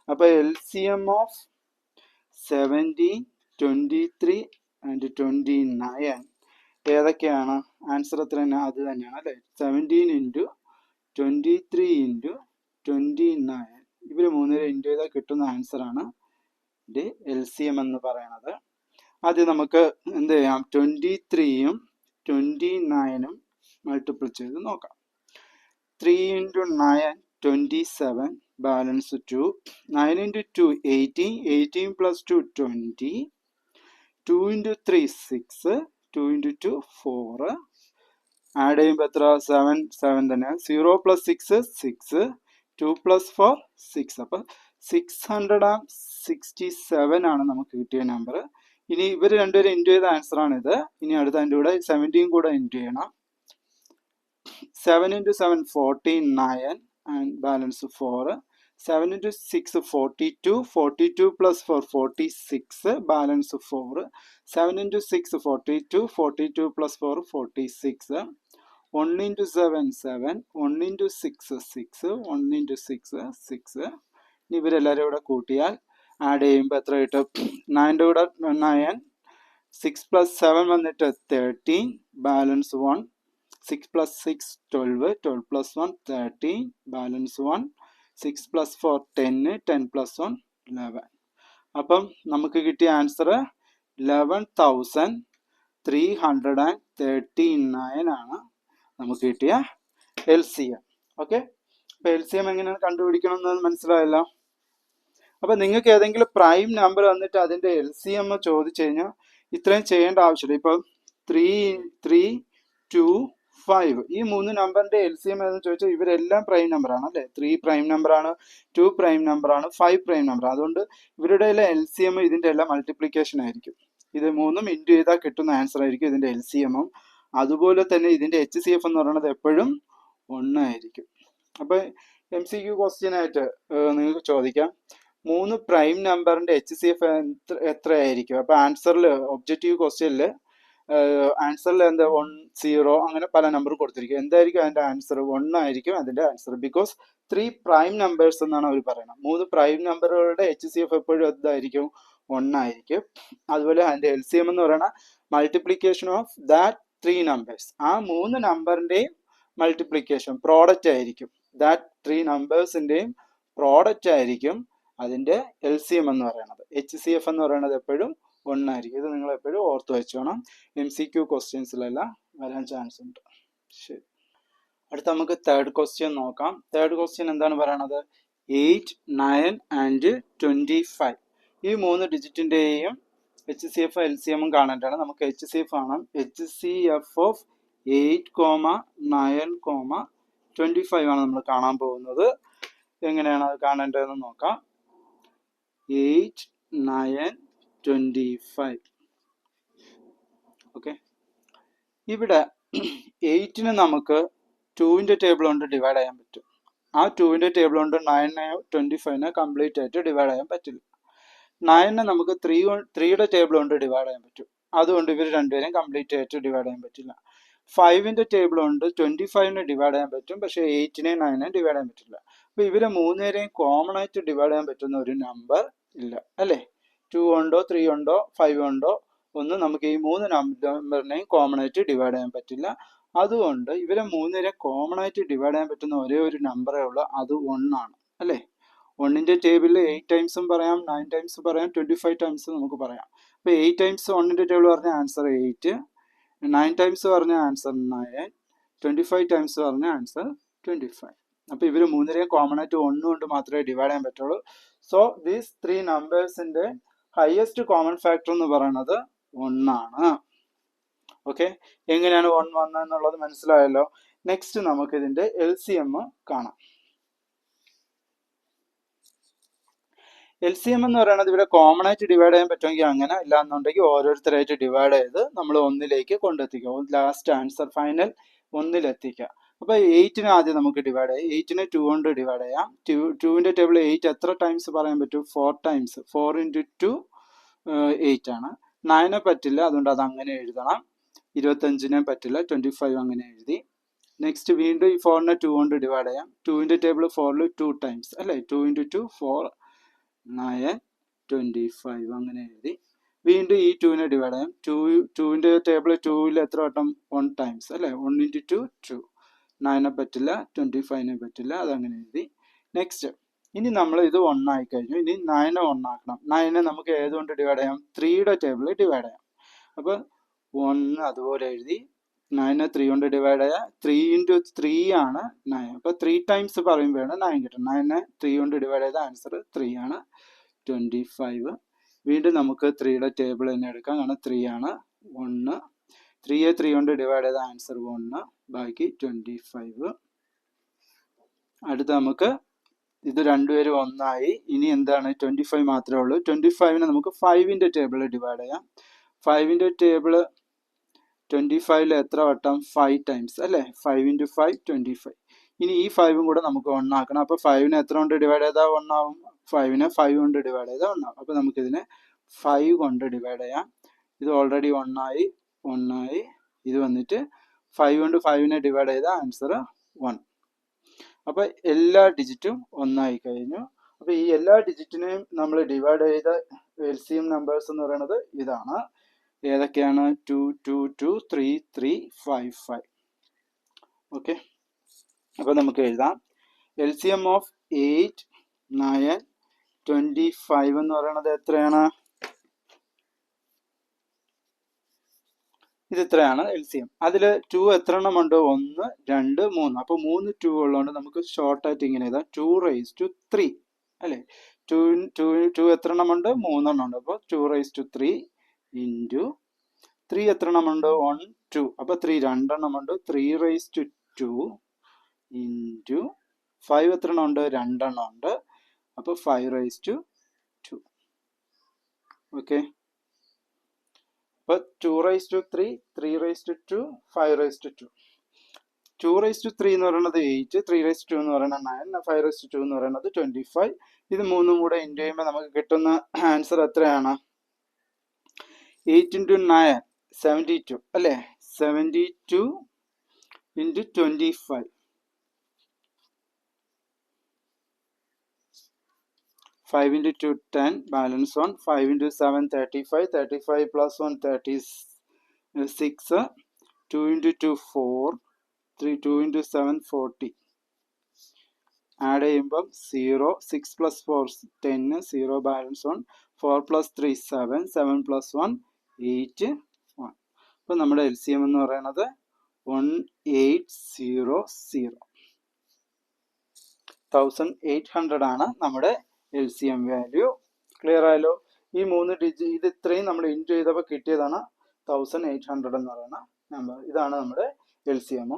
അപ്പോൾ LCM ഓഫ് 17, 23 ആൻഡ് 29 ഏതൊക്കെയാണ്? ആൻസർ എത്ര തന്നെ? അത് തന്നെയാണ്, അല്ലേ? 17 × 23 × 29. ഇവർ മൂന്നുപേരെ ഇൻറ്റു ചെയ്താൽ കിട്ടുന്ന ആൻസർ ആണ് ഇത് LCM എന്ന് പറയുന്നത്. ആദ്യം നമുക്ക് എന്ത് ചെയ്യാം? 23യും 29ഉം മൾട്ടിപ്പിൾ ചെയ്ത് നോക്കാം. 3 × 9 27, ബാലൻസ് 2. 9 × 2 18, 18 + 2 20. 2 × 3 6, 2 × 2 4. ആഡ് ചെയ്യുമ്പോൾ എത്ര? 7 7 തന്നെ. 0 + 6 6, 2 + 4 6. അപ്പം 667 ആണ് നമുക്ക് കിട്ടിയ നമ്പർ. ഇനി ഇവർ രണ്ടുപേരും ഇൻറ്റു ചെയ്ത ആൻസർ ആണിത്. ഇനി അടുത്ത അതിൻ്റെ കൂടെ 17 കൂടെ ഇൻറ്റു ചെയ്യണം. 7 × 7 49 ആൻഡ് ബാലൻസ് 4. 7 × 6 42, 42 + 4 46, ബാലൻസ് 4. 7 × 6 42, 42 + 4 46. 1 × 7 7, 1 × 6 6, 1 × 6 6. ഇവരെല്ലാവരും ഇവിടെ കൂട്ടിയാൽ ആഡ് ചെയ്യുമ്പോൾ എത്ര കിട്ടും? 9ൻ്റെ കൂടെ 9, 6 + 7 വന്നിട്ട് 13, ബാലൻസ് 1, 6 + 6 12, 12 + 1 13, ബാലൻസ് 1, 6 + 4 10, 10 + 1 11. അപ്പം നമുക്ക് കിട്ടിയ ആൻസർ 11,339 ആണ് നമുക്ക് കിട്ടിയ LCM. ഓക്കെ, അപ്പോൾ LCM എങ്ങനെയാണ് കണ്ടുപിടിക്കണമെന്ന് മനസ്സിലായല്ലോ. അപ്പം നിങ്ങൾക്ക് ഏതെങ്കിലും പ്രൈം നമ്പർ വന്നിട്ട് അതിൻ്റെ LCM ചോദിച്ചു കഴിഞ്ഞാൽ ഇത്രയും ചെയ്യേണ്ട ആവശ്യമില്ല. ഇപ്പോൾ 3, 3, 2, 5 ഈ 3 നമ്പറിൻ്റെ LCM എന്ന് ചോദിച്ചാൽ ഇവരെല്ലാം പ്രൈം നമ്പറാണ് അല്ലേ. 3 പ്രൈം നമ്പറാണ്, 2 പ്രൈം നമ്പറാണ്, 5 പ്രൈം നമ്പറാണ്. അതുകൊണ്ട് ഇവരുടെ എല്ലാം LCM ഇതിൻ്റെ എല്ലാം മൾട്ടിപ്ലിക്കേഷൻ ആയിരിക്കും. ഇത് മൂന്നും ഇൻറ്റു ചെയ്താൽ കിട്ടുന്ന ആൻസർ ആയിരിക്കും ഇതിൻ്റെ LCM-ഉം. അതുപോലെ തന്നെ ഇതിൻ്റെ HCF എന്ന് പറയുന്നത് എപ്പോഴും 1 ആയിരിക്കും. അപ്പോൾ MCQ ക്വസ്റ്റ്യൻ ആയിട്ട് നിങ്ങൾക്ക് ചോദിക്കാം 3 പ്രൈം നമ്പറിന്റെ HCF എത്രയായിരിക്കും? അപ്പോൾ ആൻസറിൽ ഒബ്ജക്റ്റീവ് ക്വസ്റ്റ്യനിൽ ആൻസറിൽ എന്താ 1, 0 അങ്ങനെ പല നമ്പർ കൊടുത്തിരിക്കും. എന്തായിരിക്കും അതിന്റെ ആൻസർ? 1 ആയിരിക്കും അതിന്റെ ആൻസർ. ബിക്കോസ് 3 പ്രൈം നമ്പേഴ്സ് എന്നാണ് അവർ പറയുന്നത്. 3 പ്രൈം നമ്പറുകളുടെ HCF എപ്പോഴും എന്തായിരിക്കും? 1 ആയിരിക്കും. അതുപോലെ അതിന്റെ LCM എന്ന് പറയുന്ന മൾട്ടിപ്ലിക്കേഷൻ ഓഫ് ദാറ്റ് 3 നമ്പേഴ്സ്. ആ 3 നമ്പറിന്റെയും മൾട്ടിപ്ലിക്കേഷൻ പ്രോഡക്റ്റ് ആയിരിക്കും. ദാറ്റ് 3 നമ്പേഴ്സിന്റെയും പ്രോഡക്റ്റ് ആയിരിക്കും അതിന്റെ LCM എന്ന് പറയുന്നത്. HCF എന്ന് പറയുന്നത് എപ്പോഴും 1 ആയിരിക്കും. ഇത് നിങ്ങൾ എപ്പോഴും ഓർത്ത് വെച്ചോണം. MCQ ക്വസ്റ്റ്യൻസിലെല്ലാം വരാൻ ചാൻസ് ഉണ്ട്. ശരി, അടുത്ത നമുക്ക് തേർഡ് ക്വസ്റ്റ്യൻ നോക്കാം. തേർഡ് ക്വസ്റ്റ്യൻ എന്താണ് പറയണത്? 8, 9 and 25 ഈ 3 ഡിജിറ്റിന്റെയും HCF LCM കാണേണ്ടതാണ്. നമുക്ക് HCF കാണാം. HCF ഓഫ് 8, 9, 25 ആണ് നമ്മൾ കാണാൻ പോകുന്നത്. എങ്ങനെയാണ് അത് കാണേണ്ടതെന്ന് നോക്കാം. 8, 9, 25. ഓക്കെ, ഇവിടെ 8ന് നമുക്ക് 2ന്റെ ടേബിൾ കൊണ്ട് ഡിവൈഡ് ചെയ്യാൻ പറ്റും. ആ 2ന്റെ ടേബിൾ കൊണ്ട് 9നെയോ 25നെ കംപ്ലീറ്റ് ആയിട്ട് ഡിവൈഡ് ചെയ്യാൻ പറ്റില്ല. 9നെ നമുക്ക് 3യുടെ ടേബിൾ കൊണ്ട് ഡിവൈഡ് ചെയ്യാൻ പറ്റും. അതുകൊണ്ട് ഇവർ രണ്ടുപേരും കംപ്ലീറ്റ് ആയിട്ട് ഡിവൈഡ് ചെയ്യാൻ പറ്റില്ല. 5ന്റെ ടേബിൾ കൊണ്ട് 25നെ ഡിവൈഡ് ചെയ്യാൻ പറ്റും, പക്ഷേ 8നെയും 9നെയും ഡിവൈഡ് ചെയ്യാൻ പറ്റില്ല. അപ്പോൾ ഇവരെ 3 കോമൺ ആയിട്ട് ഡിവൈഡ് ചെയ്യാൻ പറ്റുന്ന ഒരു നമ്പർ ഇല്ല അല്ലേ. 2 ഉണ്ടോ 3 ഉണ്ടോ 5 ഉണ്ടോ ഒന്നും നമുക്ക് ഈ 3 നമ്പറിനെയും കോമൺ ആയിട്ട് ഡിവൈഡ് ചെയ്യാൻ പറ്റില്ല. അതുകൊണ്ട് ഇവരെ 3 കോമൺ ആയിട്ട് ഡിവൈഡ് ചെയ്യാൻ പറ്റുന്ന ഒരേ ഒരു നമ്പറേ ഉള്ളൂ, അത് 1 ആണ് അല്ലേ. 1ന്റെ ടേബിളിൽ 8 ടൈംസും പറയാം, 9 ടൈംസും പറയാം, 25 ടൈംസും നമുക്ക് പറയാം. അപ്പോൾ 8 ടൈംസ് 1ന്റെ ടേബിൾ പറഞ്ഞ ആൻസർ 8, 9 ടൈംസ് പറഞ്ഞ ആൻസർ 9, 25 ടൈംസ് പറഞ്ഞ ആൻസർ 25. അപ്പോൾ ഇവർ 3 കോമൺ ആയിട്ട് 1 കൊണ്ട് മാത്രമേ ഡിവൈഡ് ചെയ്യാൻ പറ്റുള്ളൂ. സോ ദീസ് 3 നമ്പേഴ്സിന്റെ ഹയസ്റ്റ് കോമൺ ഫാക്ടർ എന്ന് പറയുന്നത് 1 ആണ്. ഓക്കെ, എങ്ങനെയാണ് 1 വന്നതെന്നുള്ളത് മനസ്സിലായല്ലോ. നെക്സ്റ്റ് നമുക്ക് ഇതിന്റെ LCM കാണാം. LCM എന്ന് പറയുന്നത് ഇവിടെ കോമൺ ആയിട്ട് ഡിവൈഡ് ചെയ്യാൻ പറ്റുമെങ്കിൽ അങ്ങനെ, ഇല്ലാന്നുണ്ടെങ്കിൽ ഓരോരുത്തരായിട്ട് ഡിവൈഡ് ചെയ്ത് നമ്മൾ 1ലേക്ക് കൊണ്ടെത്തിക്കുക. ലാസ്റ്റ് ആൻസർ ഫൈനൽ 1ലെത്തിക്കുക. അപ്പോൾ 8നെ ആദ്യം നമുക്ക് ഡിവൈഡ് ചെയ്യാം. 8നെ 2 കൊണ്ട് ഡിവൈഡ് ചെയ്യാം. 2ന്റെ ടേബിൾ 8 എത്ര ടൈംസ് പറയാൻ പറ്റും? 4 ടൈംസ്. 4 × 2 8 ആണ്. 9നെ പറ്റില്ല, അതുകൊണ്ട് അത് അങ്ങനെ എഴുതണം. 25നെ പറ്റില്ല, 25 അങ്ങനെ എഴുതി. നെക്സ്റ്റ് വീണ്ടും ഈ 4നെ 2 കൊണ്ട് ഡിവൈഡ് ചെയ്യാം. 2ന്റെ ടേബിൾ 4ൽ 2 ടൈംസ് അല്ലേ. 2 × 2 4, 9, 25 അങ്ങനെ എഴുതി. വീണ്ടും ഈ 2നെ ഡിവൈഡ് ചെയ്യാം. 2ന്റെ ടേബിൾ 2ൽ എത്ര വട്ടം? 1 ടൈംസ് അല്ലേ. 1 × 2 2. 9നെ പറ്റില്ല, 25നെ പറ്റില്ല, അതങ്ങനെ എഴുതി. നെക്സ്റ്റ് ഇനി നമ്മൾ ഇത് 1 ആയി കഴിഞ്ഞു. ഇനി 9നെ 1 ആക്കണം. 9നെ നമുക്ക് ഏതുകൊണ്ട് ഡിവൈഡ് ചെയ്യാം? 3യുടെ ടേബിളിൽ ഡിവൈഡ് ചെയ്യാം. അപ്പോൾ 1 അതുപോലെ എഴുതി. 9നെ 3 കൊണ്ട് ഡിവൈഡ് ചെയ്യാം. 3 × 3 ആണ് 9. അപ്പോൾ 3 ടൈംസ് പറയുമ്പോഴാണ് 9 കിട്ടും. 9നെ 3 കൊണ്ട് ഡിവൈഡ് ചെയ്ത ആൻസർ 3 ആണ്, 25. വീണ്ടും നമുക്ക് 3യുടെ ടേബിൾ തന്നെ എടുക്കാം, കാരണം 3 ആണ്. 1, 3യെ 3 കൊണ്ട് ഡിവൈഡ് ചെയ്ത ആൻസർ 1, ബാക്കി 25. അടുത്ത നമുക്ക് ഇത് രണ്ടുപേരും 1 ആയി. ഇനി എന്താണ്? 25 മാത്രമേ ഉള്ളൂ. 25നെ നമുക്ക് 5ന്റെ ടേബിളിൽ ഡിവൈഡ് ചെയ്യാം. 5ന്റെ ടേബിൾ 25ൽ എത്ര വട്ടം? 5 ടൈംസ് അല്ലേ. 5 × 5 25. ഇനി ഈ 5ഉം കൂടെ നമുക്ക് 1 ആക്കണം. അപ്പോൾ 5നെ എത്ര കൊണ്ട് ഡിവൈഡ് ചെയ്താൽ 1 ആവും? 5നെ 5 കൊണ്ട് ഡിവൈഡ് ചെയ്താൽ 1 ആവും. അപ്പോൾ നമുക്കിതിനെ 5 കൊണ്ട് ഡിവൈഡ് ചെയ്യാം. ഇത് ഓൾറെഡി 1 ആയി. ഇത് വന്നിട്ട് 5 കൊണ്ട് 5നെ ഡിവൈഡ് ചെയ്ത ആൻസർ 1. അപ്പോൾ എല്ലാ ഡിജിറ്റും 1 ആയി കഴിഞ്ഞു. അപ്പോൾ ഈ എല്ലാ ഡിജിറ്റിനെയും നമ്മൾ ഡിവൈഡ് ചെയ്ത LCM നമ്പേഴ്സ് എന്ന് പറയുന്നത് ഇതാണ്. ഏതൊക്കെയാണ്? 2, 2, 2, 3, 3, 5, 5. ഓക്കെ, അപ്പോൾ നമുക്ക് എഴുതാം LCM ഓഫ് 8, 9, 25 എന്ന് പറയുന്നത് എത്രയാണ്? ഇത് ഇത്രയാണ് LCM. അതിൽ 2 എത്ര എണ്ണം ഉണ്ട്? 1, 2, 3. അപ്പോൾ 3 2 ഉള്ളതുകൊണ്ട് നമുക്ക് ഷോർട്ട് ആയിട്ട് ഇങ്ങനെ എഴുതാം 2⁻3 അല്ലേ? 2 എത്ര എണ്ണം ഉണ്ട്? 3 എണ്ണം ഉണ്ട്. അപ്പോൾ 2⁻3 ഇൻറ്റു 3 എത്ര എണ്ണം ഉണ്ട്? 1, 2. അപ്പോൾ 3 2 എണ്ണം ഉണ്ട്. 3⁻2 ഇൻറ്റു 5 എത്ര എണ്ണം ഉണ്ട്? 2 എണ്ണം ഉണ്ട്. അപ്പോൾ 5⁻2. ഓക്കെ, അപ്പോൾ 2⁻3, 3⁻2, 5⁻2. 2⁻3 എന്ന് പറയുന്നത് 8, 3⁻2 എന്ന് പറയുന്നത് 9, 5⁻2 എന്ന് പറയുന്നത് 25. ഇത് മൂന്നും കൂടെ ഇൻറ്റു ചെയ്യുമ്പോൾ നമുക്ക് കിട്ടുന്ന ആൻസർ എത്രയാണ്? 8 × 9 72 അല്ലേ? 72 ഇൻറ്റു 25. 5 × 2 10, balance 1. 5 × 7 35, 35 plus 1 36, 2 × 2 4, 3 2 × 7 40. ആഡ് ചെയ്യുമ്പം 0, 6 plus 4 10, 0 balance 1, 4 plus 3 7, 7 plus 1 8, 1. അപ്പോൾ നമ്മുടെ LCM എന്ന് പറയുന്നത് 1800. 1800 ആണ് നമ്മുടെ LCM വാല്യൂ. ക്ലിയർ ആയല്ലോ? ഈ 3 ഡിജിറ്റ് ഇത് ഇത്രയും നമ്മൾ ഇൻറ്റു ചെയ്തപ്പോൾ കിട്ടിയതാണ് 1800 എന്ന് പറയുന്ന നമ്പർ. ഇതാണ് നമ്മുടെ LCM.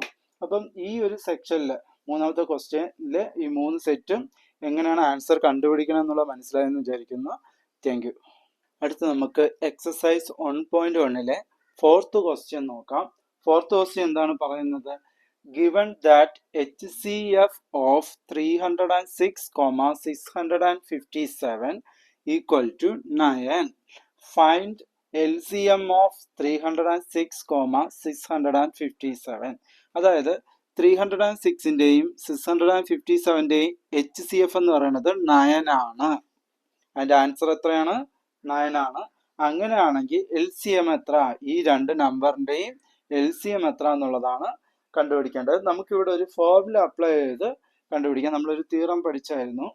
അപ്പം ഈ ഒരു സെക്ഷനിൽ മൂന്നാമത്തെ ക്വസ്റ്റ്യനിൽ ഈ 3 സെറ്റും എങ്ങനെയാണ് ആൻസർ കണ്ടുപിടിക്കണം എന്നുള്ള മനസ്സിലായെന്ന് വിചാരിക്കുന്നു. Thank you. അടുത്ത് നമുക്ക് എക്സസൈസ് 1.1 4th ക്വസ്റ്റ്യൻ നോക്കാം. 4th ക്വസ്റ്റ്യൻ എന്താണ് പറയുന്നത്? Given that HCF of 306,657 equal to 9, find LCM of 306,657. അതായത് 306ൻ്റെയും 657ൻ്റെയും HCF എന്ന് പറയുന്നത് 9 ആണ്. അതിൻ്റെ ആൻസർ എത്രയാണ്? 9 ആണ്. അങ്ങനെയാണെങ്കിൽ LCM എത്ര? ഈ രണ്ട് നമ്പറിൻ്റെയും LCM എത്ര എന്നുള്ളതാണ് കണ്ടുപിടിക്കേണ്ടത്. നമുക്കിവിടെ ഒരു ഫോർമുല അപ്ലൈ ചെയ്ത് കണ്ടുപിടിക്കാം. നമ്മളൊരു തിയറം പഠിച്ചായിരുന്നു.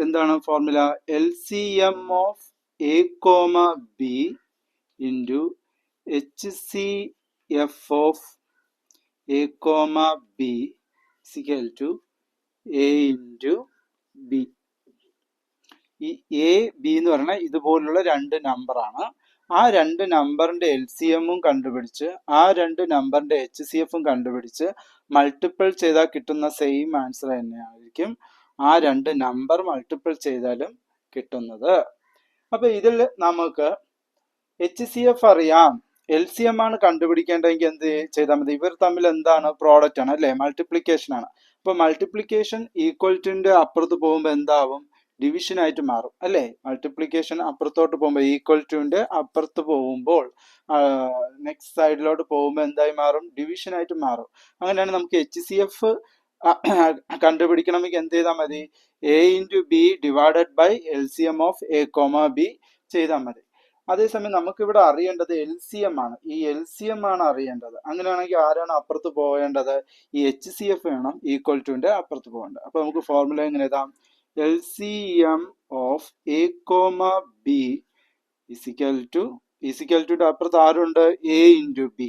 എന്താണ് formula? LCM of A, B into HCF of A, B is equal to A into B. ഈ A, B എന്ന് പറഞ്ഞാൽ ഇതുപോലുള്ള രണ്ട് നമ്പറാണ്. ആ രണ്ട് നമ്പറിൻ്റെ LCMും കണ്ടുപിടിച്ച് ആ രണ്ട് നമ്പറിൻ്റെ HCFും കണ്ടുപിടിച്ച് മൾട്ടിപ്പിൾ ചെയ്താൽ കിട്ടുന്ന സെയിം ആൻസർ തന്നെയായിരിക്കും ആ രണ്ട് നമ്പർ മൾട്ടിപ്പിൾ ചെയ്താലും കിട്ടുന്നത്. അപ്പോൾ ഇതിൽ നമുക്ക് HCF അറിയാം, LCM ആണ് കണ്ടുപിടിക്കേണ്ടതെങ്കിൽ എന്ത് ചെയ്താൽ മതി? ഇവർ തമ്മിൽ എന്താണ്? പ്രോഡക്റ്റ് ആണ് അല്ലേ? മൾട്ടിപ്ലിക്കേഷൻ ആണ്. അപ്പോൾ മൾട്ടിപ്ലിക്കേഷൻ ഈക്വൽ ടുൻ്റെ അപ്പുറത്ത് പോകുമ്പോൾ എന്താവും? ഡിവിഷൻ ആയിട്ട് മാറും അല്ലേ? മൾട്ടിപ്ലിക്കേഷൻ അപ്പുറത്തോട്ട് പോകുമ്പോൾ ഈക്വൽ ടുൻ്റെ അപ്പുറത്ത് പോകുമ്പോൾ നെക്സ്റ്റ് സൈഡിലോട്ട് പോകുമ്പോൾ എന്തായി മാറും? ഡിവിഷൻ ആയിട്ട് മാറും. അങ്ങനെയാണ് നമുക്ക് HCF കണ്ടുപിടിക്കണമെങ്കിൽ എന്ത് ചെയ്താൽ മതി? A × B divided by LCM of A, B ചെയ്താൽ മതി. അതേസമയം നമുക്കിവിടെ അറിയേണ്ടത് LCM ആണ്. ഈ LCM ആണ് അറിയേണ്ടത്. അങ്ങനെയാണെങ്കിൽ ആരാണ് അപ്പുറത്ത് പോകേണ്ടത്? ഈ HCF വേണം ഈക്വൽ ടുൻ്റെ അപ്പുറത്ത് പോകേണ്ടത്. അപ്പോൾ നമുക്ക് ഫോർമുല എങ്ങനെ എഴുതാം? LCM of A, B is equal ടുൻ്റെ അപ്പുറത്ത് ആരുണ്ട്? A × B.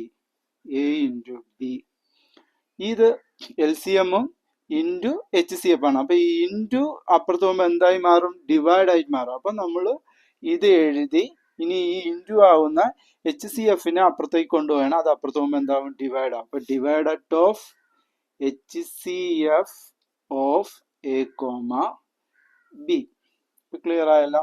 ഇത് LCMും ഇൻറ്റു HCF ആണ്. അപ്പോൾ ഈ ഇൻറ്റു അപ്പുറത്ത് പോകുമ്പോൾ എന്തായി മാറും? ഡിവൈഡ് ആയിട്ട് മാറും. അപ്പം നമ്മൾ ഇത് എഴുതി ഇനി ഈ ഇൻറ്റു ആവുന്ന HCFനെ അപ്പുറത്തേക്ക് കൊണ്ടുപോകണം. അത് അപ്പുറത്ത് പോകുമ്പോൾ എന്താവും? ഡിവൈഡ് ആവും. അപ്പോൾ divided of HCF of A, B. Clear ആയല്ലോ?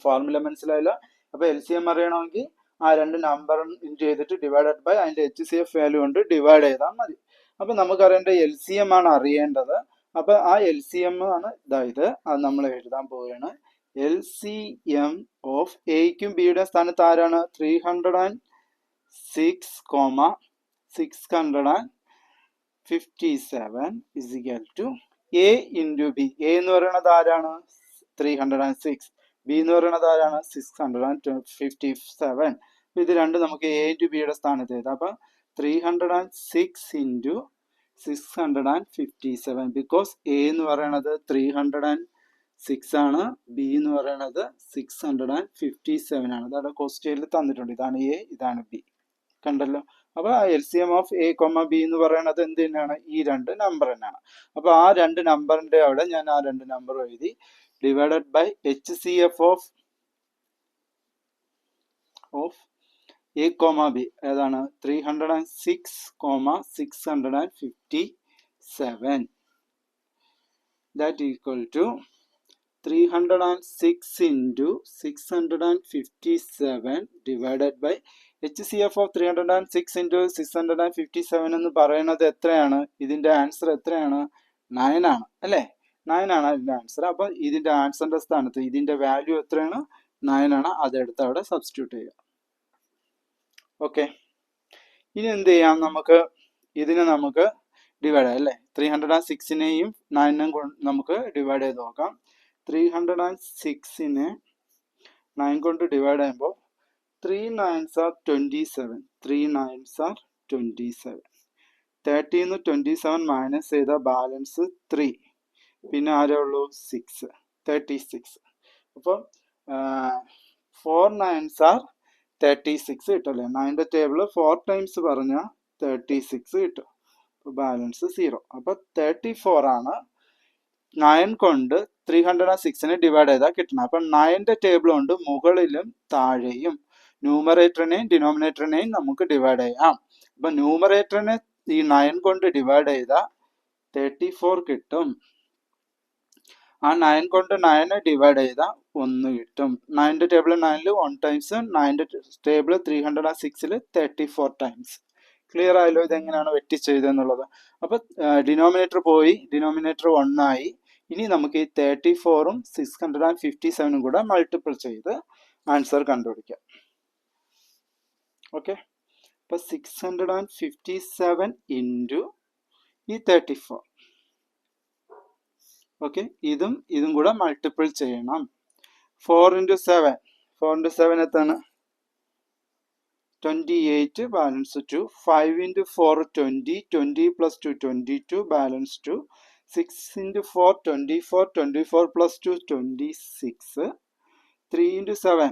ഫോർമുല മനസ്സിലായല്ലോ? അപ്പോൾ LCM അറിയണമെങ്കിൽ ആ രണ്ട് നമ്പർ ഇൻറ്റു ചെയ്തിട്ട് ഡിവൈഡഡ് ബൈ അതിൻ്റെ HCF വാല്യൂ കൊണ്ട് ഡിവൈഡ് ചെയ്താൽ മതി. അപ്പോൾ നമുക്കറിയേണ്ട LCM ആണ് അറിയേണ്ടത്. അപ്പോൾ ആ LCM ആണ് ഇതായത്. അത് നമ്മൾ എഴുതാൻ പോവുകയാണ്. LCM ഓഫ് എയ്ക്കും ബിയുടെ സ്ഥാനത്ത് ആരാണ്? 306,657 is equal to A into B. A എന്ന് പറയുന്നത് ആരാണ്? 306. ബി എന്ന് പറയുന്നത് ആരാണ്? 657. ഇത് രണ്ടും നമുക്ക് എ ഇൻറ്റു ബിയുടെ സ്ഥാനത്ത് എഴുതാം. അപ്പം 306 ഇൻറ്റു 657, ബിക്കോസ് എ എന്ന് പറയുന്നത് 306 ആണ്, ബി എന്ന് പറയുന്നത് 657 ആണ്. അതാണ് ക്വസ്റ്റ്യനിൽ തന്നിട്ടുണ്ട്. ഇതാണ് എ, ഇതാണ് ബി. കണ്ടല്ലോ. അപ്പൊ LCM of A comma B എന്ന് പറയുന്നത് എന്ത് തന്നെയാണ്? ഈ രണ്ട് നമ്പർ തന്നെയാണ്. അപ്പൊ ആ രണ്ട് നമ്പറിന്റെ അവിടെ ഞാൻ ആ രണ്ട് നമ്പർ എഴുതി. Divided by HCF of A comma B ഏതാണ്? 306,657. That equal to 306 into 657 divided by HCF of 306 into 657 എന്ന് പറയുന്നത് എത്രയാണ്? ഇതിന്റെ ആൻസർ എത്രയാണ്? 9 ആണ് അല്ലേ? 9 ആണ് ഇതിന്റെ ആൻസർ. അപ്പൊ ഇതിന്റെ ആൻസറിന്റെ സ്ഥാനത്ത് ഇതിന്റെ വാല്യൂ എത്രയാണ്? 9 ആണ്. അതെടുത്ത് അവിടെ സബ്സ്റ്റിറ്റ്യൂട്ട് ചെയ്യുക. ഓക്കെ, ഇനി എന്ത് ചെയ്യാം? ഇതിനെ നമുക്ക് ഡിവൈഡ് ചെയ്യാം അല്ലേ? 306നെയും 9നെയും നമുക്ക് ഡിവൈഡ് ചെയ്ത് നോക്കാം. 306നെ 9 കൊണ്ട് ഡിവൈഡ് ചെയ്യുമ്പോൾ 3 9s are 27. 3 9s are 27. 30 ന്ന് 27 മൈനസ് ചെയ്ത ബാലൻസ് 3. പിന്നെ ആരേ ഉള്ളൂ? 6. 36. അപ്പം 4 9s are 36 കിട്ടല്ലേ? 9ന്റെ ടേബിൾ 4 ടൈംസ് പറഞ്ഞാൽ 36 കിട്ടും. അപ്പോൾ ബാലൻസ് 0. അപ്പോൾ 34 ആണ് 9 കൊണ്ട് 306നെ ഡിവൈഡ് ചെയ്താൽ കിട്ടണം. അപ്പം 9ന്റെ ടേബിൾ കൊണ്ട് മുകളിലും താഴെയും ന്യൂമറേറ്ററിനെയും ഡിനോമിനേറ്ററിനെയും നമുക്ക് ഡിവൈഡ് ചെയ്യാം. അപ്പൊ ന്യൂമറേറ്ററിനെ ഈ 9 കൊണ്ട് ഡിവൈഡ് ചെയ്താൽ 34 കിട്ടും. ആ 9 കൊണ്ട് 9 ഡിവൈഡ് ചെയ്താൽ 1 കിട്ടും. 9ന്റെ ടേബിൾ 9ൽ 1 ടൈംസ്, 9ന്റെ ടേബിൾ 306ൽ 34 ടൈംസ്. ക്ലിയർ ആയല്ലോ ഇതെങ്ങനെയാണ് വെട്ടിച്ചെയ്തെന്നുള്ളത്? അപ്പൊ ഡിനോമിനേറ്റർ പോയി, ഡിനോമിനേറ്റർ 1 ആയി. ഇനി നമുക്ക് ഈ 34ഉം 657ഉം കൂടെ മൾട്ടിപ്പിൾ ചെയ്ത് ആൻസർ കണ്ടുപിടിക്കാം. ഓക്കെ, അപ്പൊ 657 ഇൻറ്റു ഈ 34. ഓക്കെ, ഇതും കൂടെ മൾട്ടിപ്പിൾ ചെയ്യണം. 4 into 7, 4 into 7 എത്താണ്? 28 balance 2. 5 into 4 20, 20 plus 2 22 balance 2. 6 into 4 24, 24 plus 2 26. 3 into 7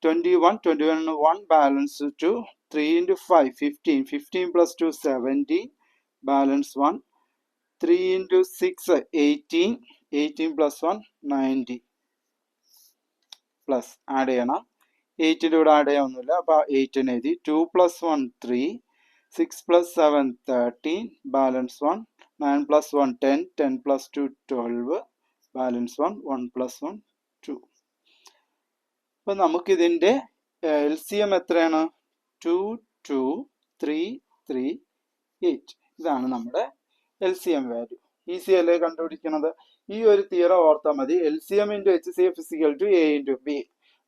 21, 21 1 balance 2. 3 into 5 15, 15 plus 2 17 balance 1. 3 into 6 18, 18 plus 1 90 plus add ചെയ്യണം. 8ന്റെ കൂടെ ആഡ് ചെയ്യാനൊന്നുമില്ല. അപ്പൊ 8 എഴുതി. 2 plus 1 3, 6 plus 7 13 balance 1. 9 plus 1 10, 10 plus 2 12 balance 1. 1 plus 1 2. അപ്പൊ നമുക്കിതിന്റെ LCM എത്രയാണ്? 2 2 3 3 8. ഇതാണ് നമ്മുടെ LCM വാല്യൂ. ഈസി അല്ലേ കണ്ടുപിടിക്കുന്നത്? ഈ ഒരു തിയറം ഓർത്താൽ മതി. LCM into HCF is equal to A into B.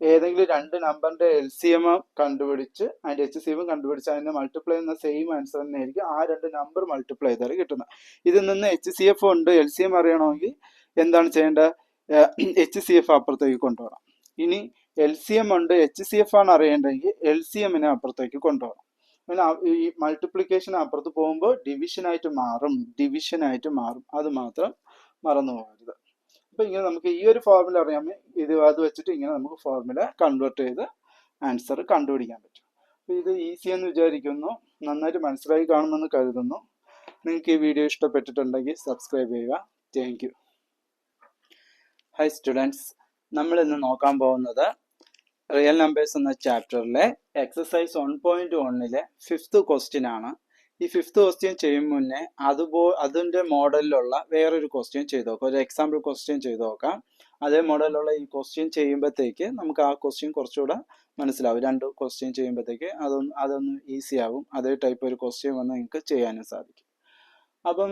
ഏതെങ്കിലും രണ്ട് നമ്പറിന്റെ LCM കണ്ടുപിടിച്ച് അതിന്റെ HCF കണ്ടുപിടിച്ച് അതിനെ മൾട്ടിപ്ലൈ ചെയ്യുന്ന സെയിം ആൻസർ തന്നെ ആയിരിക്കും ആ രണ്ട് നമ്പർ മൾട്ടിപ്ലൈ ചെയ്താൽ കിട്ടുന്നത്. ഇതിൽ നിന്ന് HCF ഉണ്ട്, LCM അറിയണമെങ്കിൽ എന്താണ് ചെയ്യേണ്ടത്? HCF അപ്പുറത്തേക്ക് കൊണ്ടുപോകണം. ഇനി LCM ഉണ്ട്, HCF ആണ് അറിയേണ്ടതെങ്കിൽ LCMനെ അപ്പുറത്തേക്ക് കൊണ്ടുപോകണം. അങ്ങനെ ഈ മൾട്ടിപ്ലിക്കേഷൻ അപ്പുറത്ത് പോകുമ്പോൾ ഡിവിഷനായിട്ട് മാറും. അത് മാത്രം മറന്നു പോകരുത്. അപ്പൊ ഇങ്ങനെ നമുക്ക് ഈ ഒരു ഫോർമുല അറിയാമേ, അത് വെച്ചിട്ട് ഇങ്ങനെ നമുക്ക് ഫോർമുല കൺവേർട്ട് ചെയ്ത് ആൻസർ കണ്ടുപിടിക്കാൻ പറ്റും. അപ്പൊ ഇത് ഈസി എന്ന് വിചാരിക്കുന്നു. നന്നായിട്ട് മനസ്സിലായി കാണുമെന്ന് കരുതുന്നു. നിങ്ങൾക്ക് ഈ വീഡിയോ ഇഷ്ടപ്പെട്ടിട്ടുണ്ടെങ്കിൽ സബ്സ്ക്രൈബ് ചെയ്യുക. Thank you. ഹൈ സ്റ്റുഡൻസ്, നമ്മൾ ഇന്ന് നോക്കാൻ പോകുന്നത് റിയൽ നമ്പേഴ്സ് എന്ന ചാപ്റ്ററിലെ എക്സസൈസ് 1.1ലെ 5th ക്വസ്റ്റ്യൻ ആണ്. ഈ 5th ക്വസ്റ്റ്യൻ ചെയ്യും മുന്നേ അതിന്റെ മോഡലിലുള്ള വേറൊരു ക്വസ്റ്റ്യൻ ചെയ്ത് നോക്കാം. ഒരു എക്സാമ്പിൾ ക്വസ്റ്റ്യൻ ചെയ്ത് നോക്കാം. അതേ മോഡലിലുള്ള ഈ ക്വസ്റ്റ്യൻ ചെയ്യുമ്പോഴത്തേക്ക് നമുക്ക് ആ ക്വസ്റ്റ്യൻ കുറച്ചുകൂടെ മനസ്സിലാവും. രണ്ട് ക്വസ്റ്റ്യൻ ചെയ്യുമ്പോഴത്തേക്ക് അതൊന്ന് ഈസി ആവും. അതേ ടൈപ്പ് ഒരു ക്വസ്റ്റ്യൻ വന്ന് നിങ്ങൾക്ക് ചെയ്യാനും സാധിക്കും. അപ്പം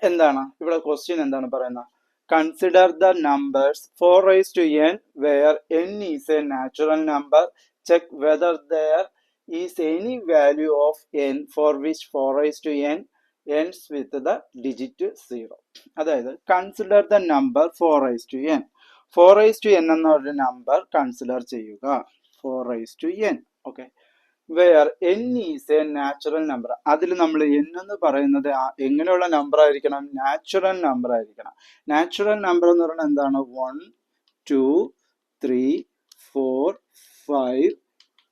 എന്താണ് ഇവിടെ ക്വസ്റ്റ്യൻ എന്താണ് പറയുന്നത്? Consider the numbers 4 raised to n where n is a natural number. Check whether there is any value of n for which 4 raised to n ends with the digit 0. അതായത് consider the number 4n. 4n എന്നൊരു number consider ചെയ്യുക. 4n. Okay, where n is a natural number. അതിൽ നമ്മൾ n എന്ന് പറയുന്നത് എങ്ങനെയുള്ള number ആയിരിക്കണം? Natural number ആയിരിക്കണം. നാച്ചുറൽ നമ്പർ എന്ന് പറയുന്നത് എന്താണ്? 1, 2, 3, 4, 5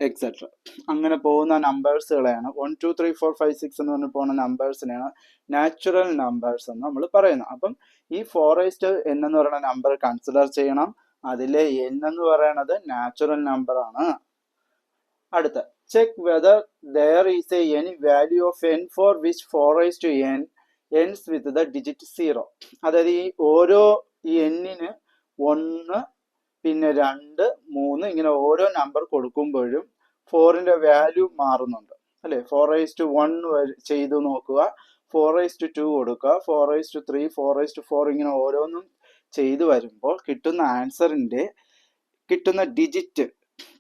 എക്സെട്ര അങ്ങനെ പോകുന്ന നമ്പേഴ്സുകളെയാണ് 1, 2, 3, 4, 5, 6 എന്ന് പറഞ്ഞ് പോകുന്ന നമ്പേഴ്സിനെയാണ് നാച്ചുറൽ നമ്പേഴ്സ് എന്ന് നമ്മൾ പറയുന്നത്. അപ്പം ഈ 4n എന്ന് പറയുന്ന നമ്പർ കൺസിഡർ ചെയ്യണം. അതിലെ n എന്ന് പറയുന്നത് നാച്ചുറൽ നമ്പർ ആണ്. അടുത്ത, check whether there is any value of n for which 4n ends with the digit 0. അതായത് ഈ ഓരോ ഈ n-ന് 1, പിന്നെ 2, 3 ഇങ്ങനെ ഓരോ നമ്പർ കൊടുക്കുമ്പോഴും 4ന്റെ വാല്യൂ മാറുന്നുണ്ട് അല്ലെ. 4:1 ചെയ്തു നോക്കുക, 4:2 കൊടുക്കുക, 4:3, 4:4 ഇങ്ങനെ ഓരോന്നും ചെയ്തു വരുമ്പോൾ കിട്ടുന്ന ആൻസറിന്റെ